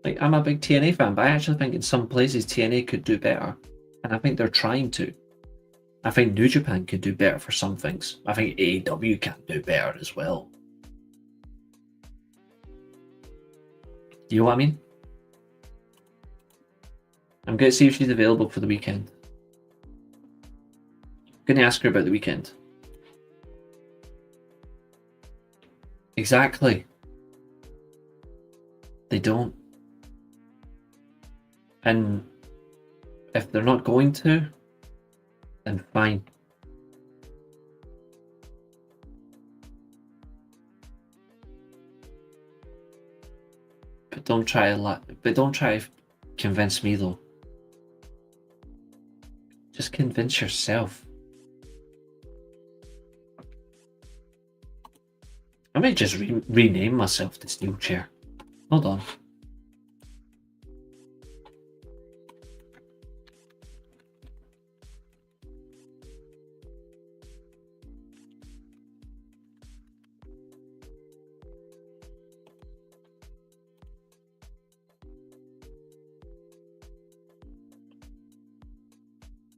Like, I'm a big TNA fan, but I actually think in some places TNA could do better. And I think they're trying to. I think New Japan could do better for some things. I think AEW can do better as well. Do you know what I mean? I'm going to see if she's available for the weekend. I'm going to ask her about the weekend. Exactly. They don't. And if they're not going to, then fine. But don't try to convince me though. Just convince yourself. I might just rename myself to Steelchair. Hold on.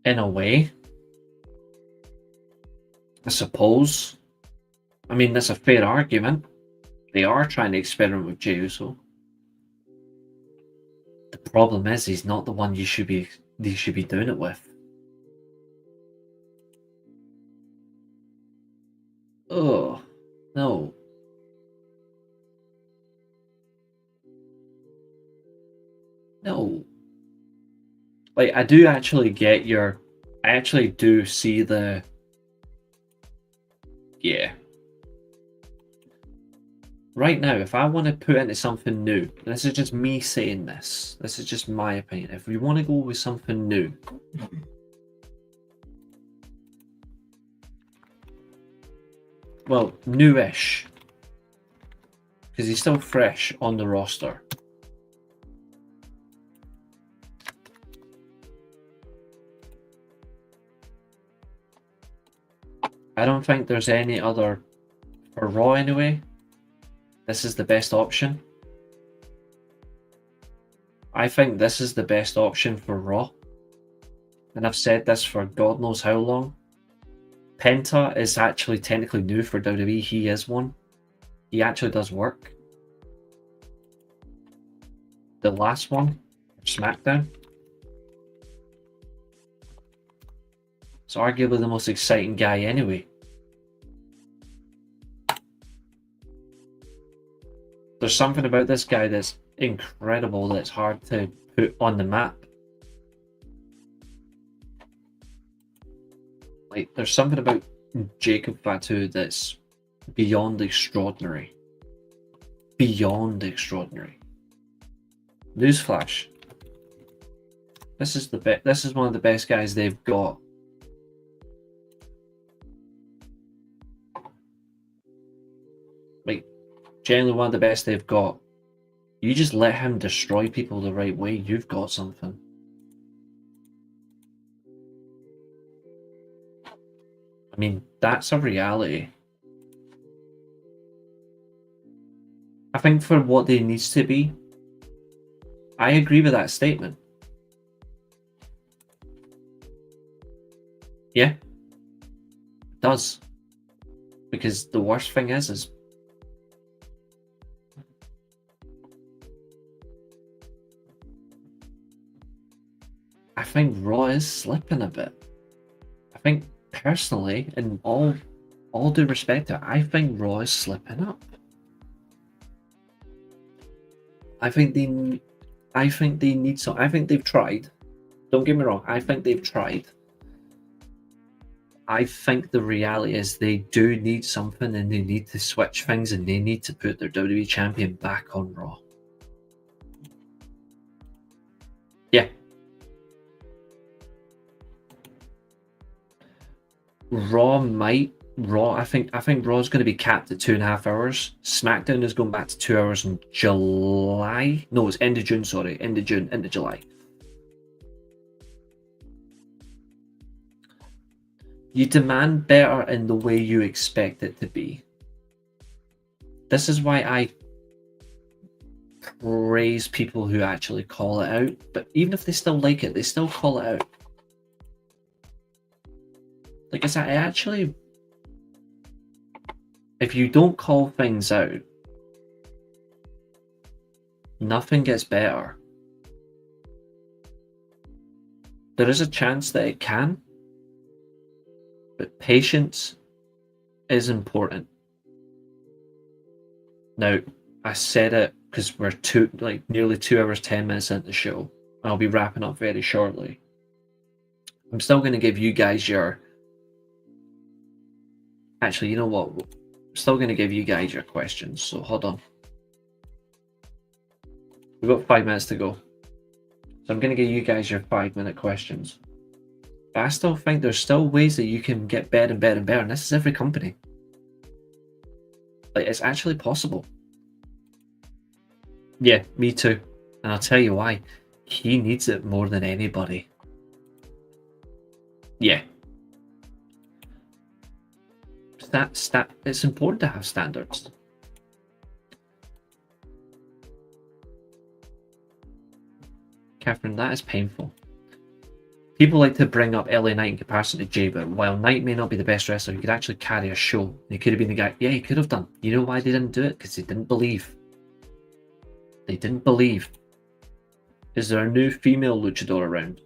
In a way, I suppose. I mean, that's a fair argument. They are trying to experiment with Jey Uso. The problem is, he's not the one you should be doing it with. Oh, no. No. Like, I do actually get your... I actually do see the... Yeah. Right now, if I want to put into something new, this is just me saying this. This is just my opinion. If we want to go with something new, well, newish, because he's still fresh on the roster. I don't think there's any other, for Raw anyway, this is the best option. I think this is the best option for Raw. And I've said this for God knows how long. Penta is actually technically new for WWE. He is one. He actually does work. The last one, SmackDown. It's arguably the most exciting guy anyway. There's something about this guy that's incredible that's hard to put on the map. Like, there's something about Jacob Fatu that's beyond extraordinary. Beyond extraordinary. Newsflash. This is one of the best guys they've got. Like, generally one of the best they've got. You just let him destroy people the right way, you've got something. I mean, that's a reality. I think for what they needs to be, I agree with that statement. Yeah, it does. Because the worst thing is I think Raw is slipping a bit. I think personally, in all due respect to it, I think Raw is slipping up. I think they need some. I think they've tried. Don't get me wrong. I think they've tried. I think the reality is they do need something, and they need to switch things, and they need to put their WWE champion back on Raw. Yeah. I think Raw's going to be capped at 2.5 hours. SmackDown is going back to 2 hours in July. No, it's end of June, sorry. End of July. You demand better in the way you expect it to be. This is why I praise people who actually call it out. But even if they still like it, they still call it out. Like I said, actually, if you don't call things out, nothing gets better. There is a chance that it can, but patience is important. Now, I said it because we're nearly 2 hours, 10 minutes into the show. I'll be wrapping up very shortly. I'm still going to give you guys your... Actually, you know what? I'm still going to give you guys your questions, so hold on. We've got 5 minutes to go. So I'm going to give you guys your 5-minute questions. But I still think there's still ways that you can get better and better and better, and this is every company. Like, it's actually possible. Yeah, me too. And I'll tell you why. He needs it more than anybody. Yeah. It's important to have standards. Catherine, that is painful. People like to bring up LA Knight in comparison to Jey, but while Knight may not be the best wrestler, he could actually carry a show. He could have been the guy. Yeah, he could have done. You know why they didn't do it? Because they didn't believe. They didn't believe. Is there a new female luchador around?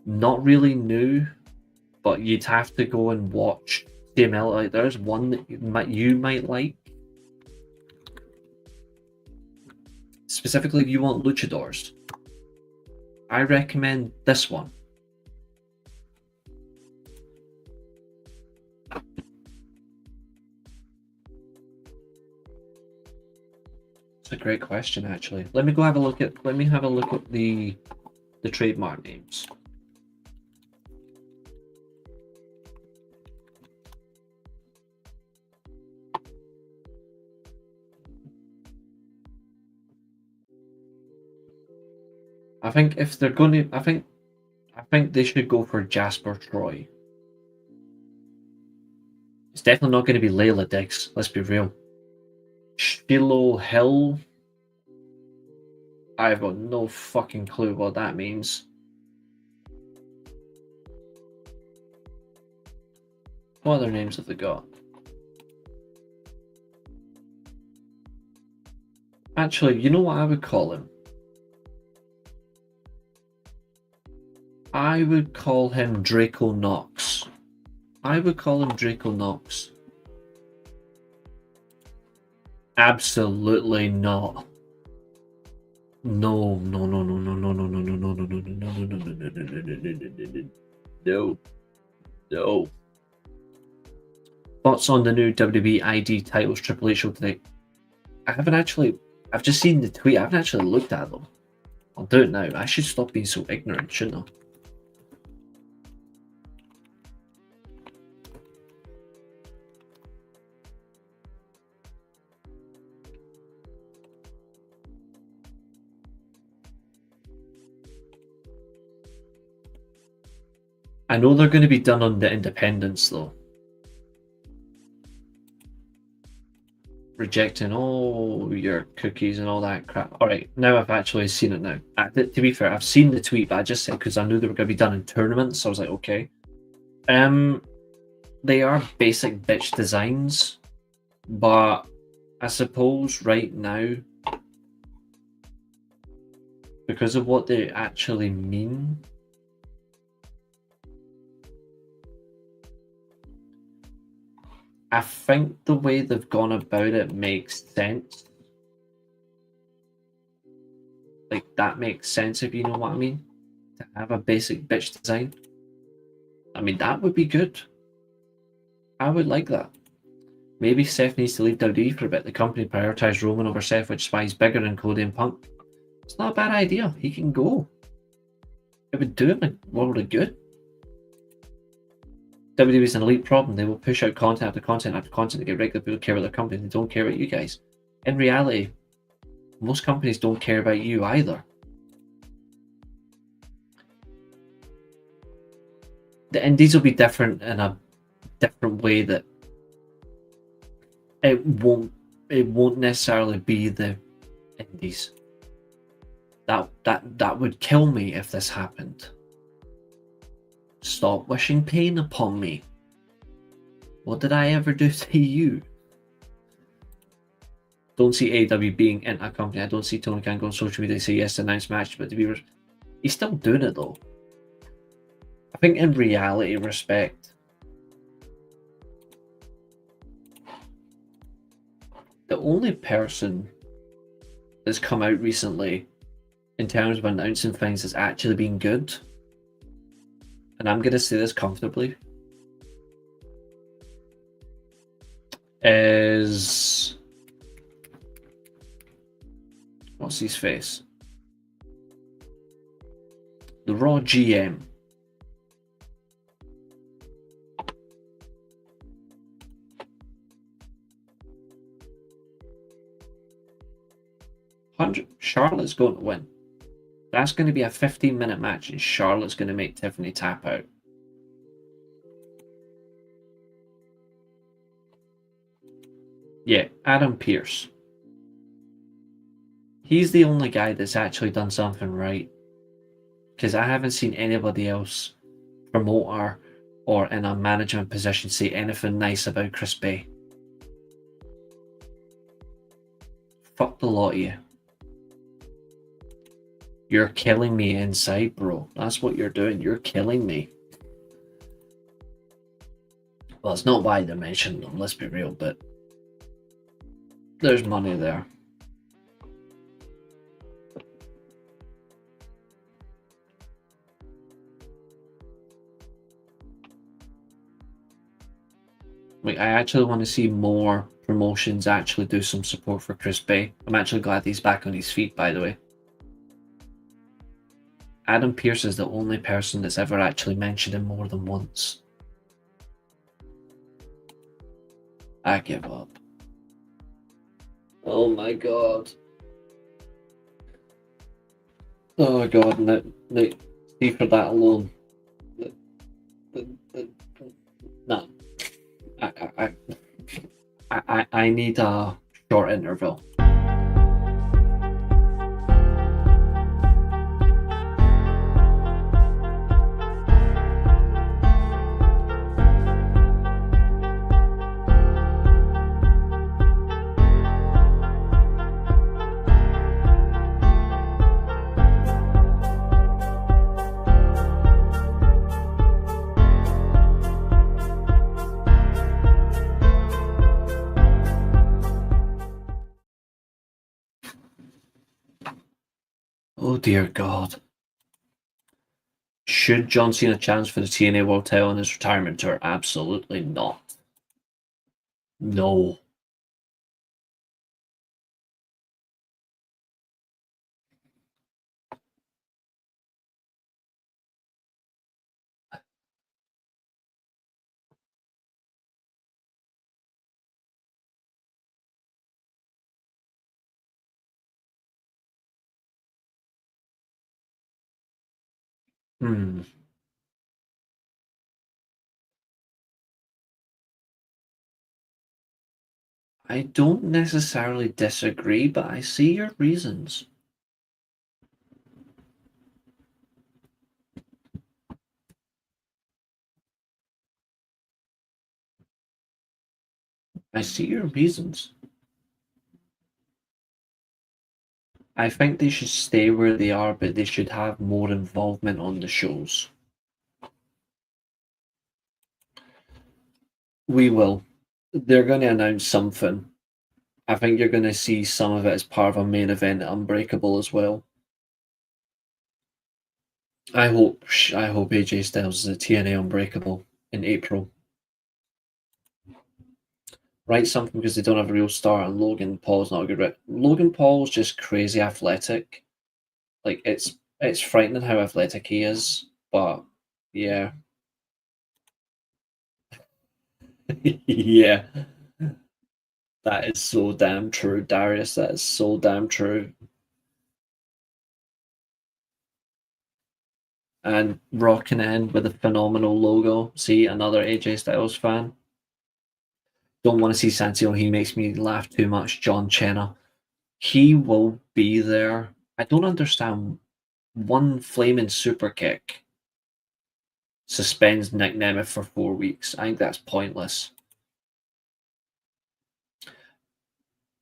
Not really new, but you'd have to go and watch CML. Like, there's one that you might like. Specifically, if you want luchadors, I recommend this one. It's a great question, actually. Let me have a look at the trademark names. I think if they're going to, I think they should go for Jasper Troy. It's definitely not going to be Layla Diggs. Let's be real. Shiloh Hill. I've got no fucking clue what that means. What other names have they got? Actually, you know what I would call him? I would call him Draco Knox. I would call him Draco Knox. Absolutely not. No. Thoughts on the new WWE ID titles Triple H show today? I've just seen the tweet. I haven't actually looked at them. I'll do it now. I should stop being so ignorant, shouldn't I? I know they're going to be done on the independents though. Rejecting all your cookies and all that crap. Alright, now I've actually seen it now. To be fair, I've seen the tweet, but I just said because I knew they were going to be done in tournaments, so I was like, okay. They are basic bitch designs, but I suppose right now, because of what they actually mean, I think the way they've gone about it makes sense. Like, that makes sense, if you know what I mean. To have a basic bitch design. I mean, that would be good. I would like that. Maybe Seth needs to leave WWE for a bit. The company prioritised Roman over Seth, which is why he's bigger than Cody and Punk. It's not a bad idea. He can go. It would do him a world of good. WWE is an elite problem. They will push out content after content after content to get regular people to care about their company. They don't care about you guys. In reality, most companies don't care about you either. The indies will be different in a different way that it won't necessarily be the indies. That would kill me if this happened. Stop wishing pain upon me. What did I ever do to you? Don't see AEW being in a company. I don't see Tony Khan go on social media and say yes to announce match, but he's still doing it though. I think in reality, respect, the only person that's come out recently in terms of announcing things that's actually been good, and I'm going to say this comfortably, is... what's his face? The Raw GM. Charlotte's going to win. That's going to be a 15-minute match, and Charlotte's going to make Tiffany tap out. Yeah, Adam Pearce. He's the only guy that's actually done something right. Because I haven't seen anybody else, promoter or in a management position, say anything nice about Chris Bay. Fuck the lot of you. You're killing me inside, bro. That's what you're doing. You're killing me. Well, it's not why they're mentioning them, let's be real, but there's money there. Like, I actually want to see more promotions actually do some support for Chris Bay. I'm actually glad he's back on his feet, by the way. Adam Pearce is the only person that's ever actually mentioned him more than once. I give up. Oh my god. Oh god, no, see for that alone. No. I need a short interval. dear God. Should John Cena challenge for the TNA World title on his retirement tour? Absolutely not. No. Hmm. I don't necessarily disagree, but I see your reasons. I see your reasons. I think they should stay where they are, but they should have more involvement on the shows. We will. They're going to announce something. I think you're going to see some of it as part of a main event at Unbreakable as well. I hope AJ Styles is at TNA Unbreakable in April. Write something because they don't have a real star, and Logan Paul's not a good rep. Logan Paul's just crazy athletic. Like it's frightening how athletic he is, but yeah. Yeah. That is so damn true, Darius. That is so damn true. And rocking it in with a phenomenal logo. See, another AJ Styles fan. Don't want to see Santino. He makes me laugh too much. John Cena. He will be there. I don't understand. One flaming super kick suspends Nick Nemeth for 4 weeks. I think that's pointless.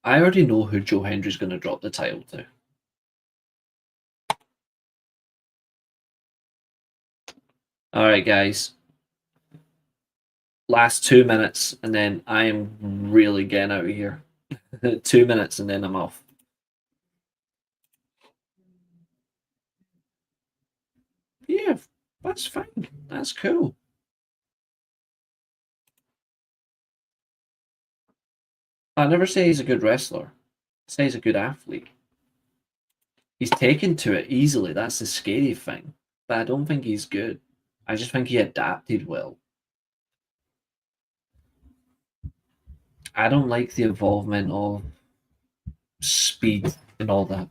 I already know who Joe Hendry's going to drop the title to. All right, guys. Last 2 minutes, and then I am really getting out of here. 2 minutes, and then I'm off. Yeah, that's fine. That's cool. I never say he's a good wrestler. I say he's a good athlete. He's taken to it easily. That's the scary thing. But I don't think he's good. I just think he adapted well. I don't like the involvement of speed and all that.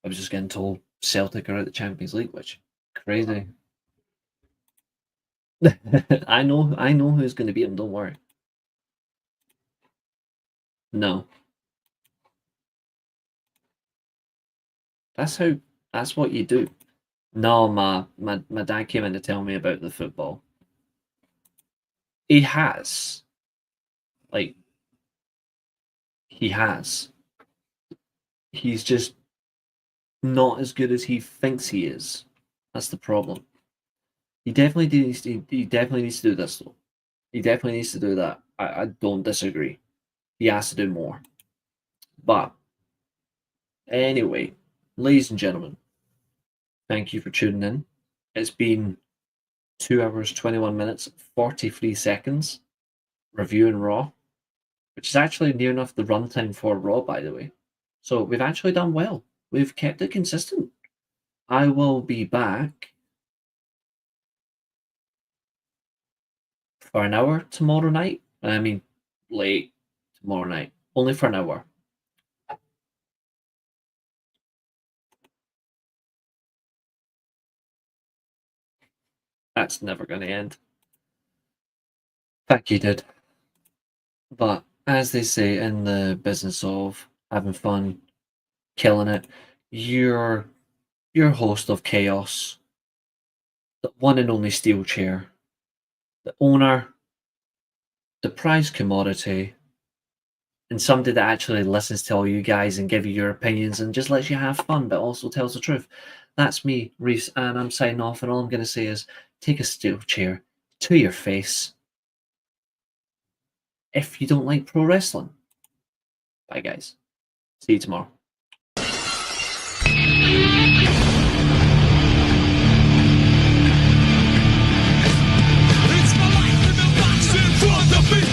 I was just getting told Celtic are at the Champions League, which crazy. I know who's going to beat them. Don't worry. No, that's what you do. No, my dad came in to tell me about the football. He has, like, he has. He's just not as good as he thinks he is. That's the problem. He definitely needs to. He definitely needs to do this though. He definitely needs to do that. I don't disagree. He has to do more. But anyway, ladies and gentlemen, thank you for tuning in. It's been 2 hours, 21 minutes, 43 seconds reviewing Raw, which is actually near enough the runtime for Raw, by the way. So we've actually done well. We've kept it consistent. I will be back for an hour tomorrow night. I mean, late tomorrow night. Only for an hour. That's never going to end. Thank you, dude. But as they say in the business of having fun, killing it, you're host of Chaos, the one and only Steelchair, the owner, the prized commodity, and somebody that actually listens to all you guys and give you your opinions and just lets you have fun, but also tells the truth. That's me, Reece, and I'm signing off, and all I'm going to say is take a Steelchair to your face if you don't like pro wrestling. Bye, guys. See you tomorrow. It's my life in the box in front of me.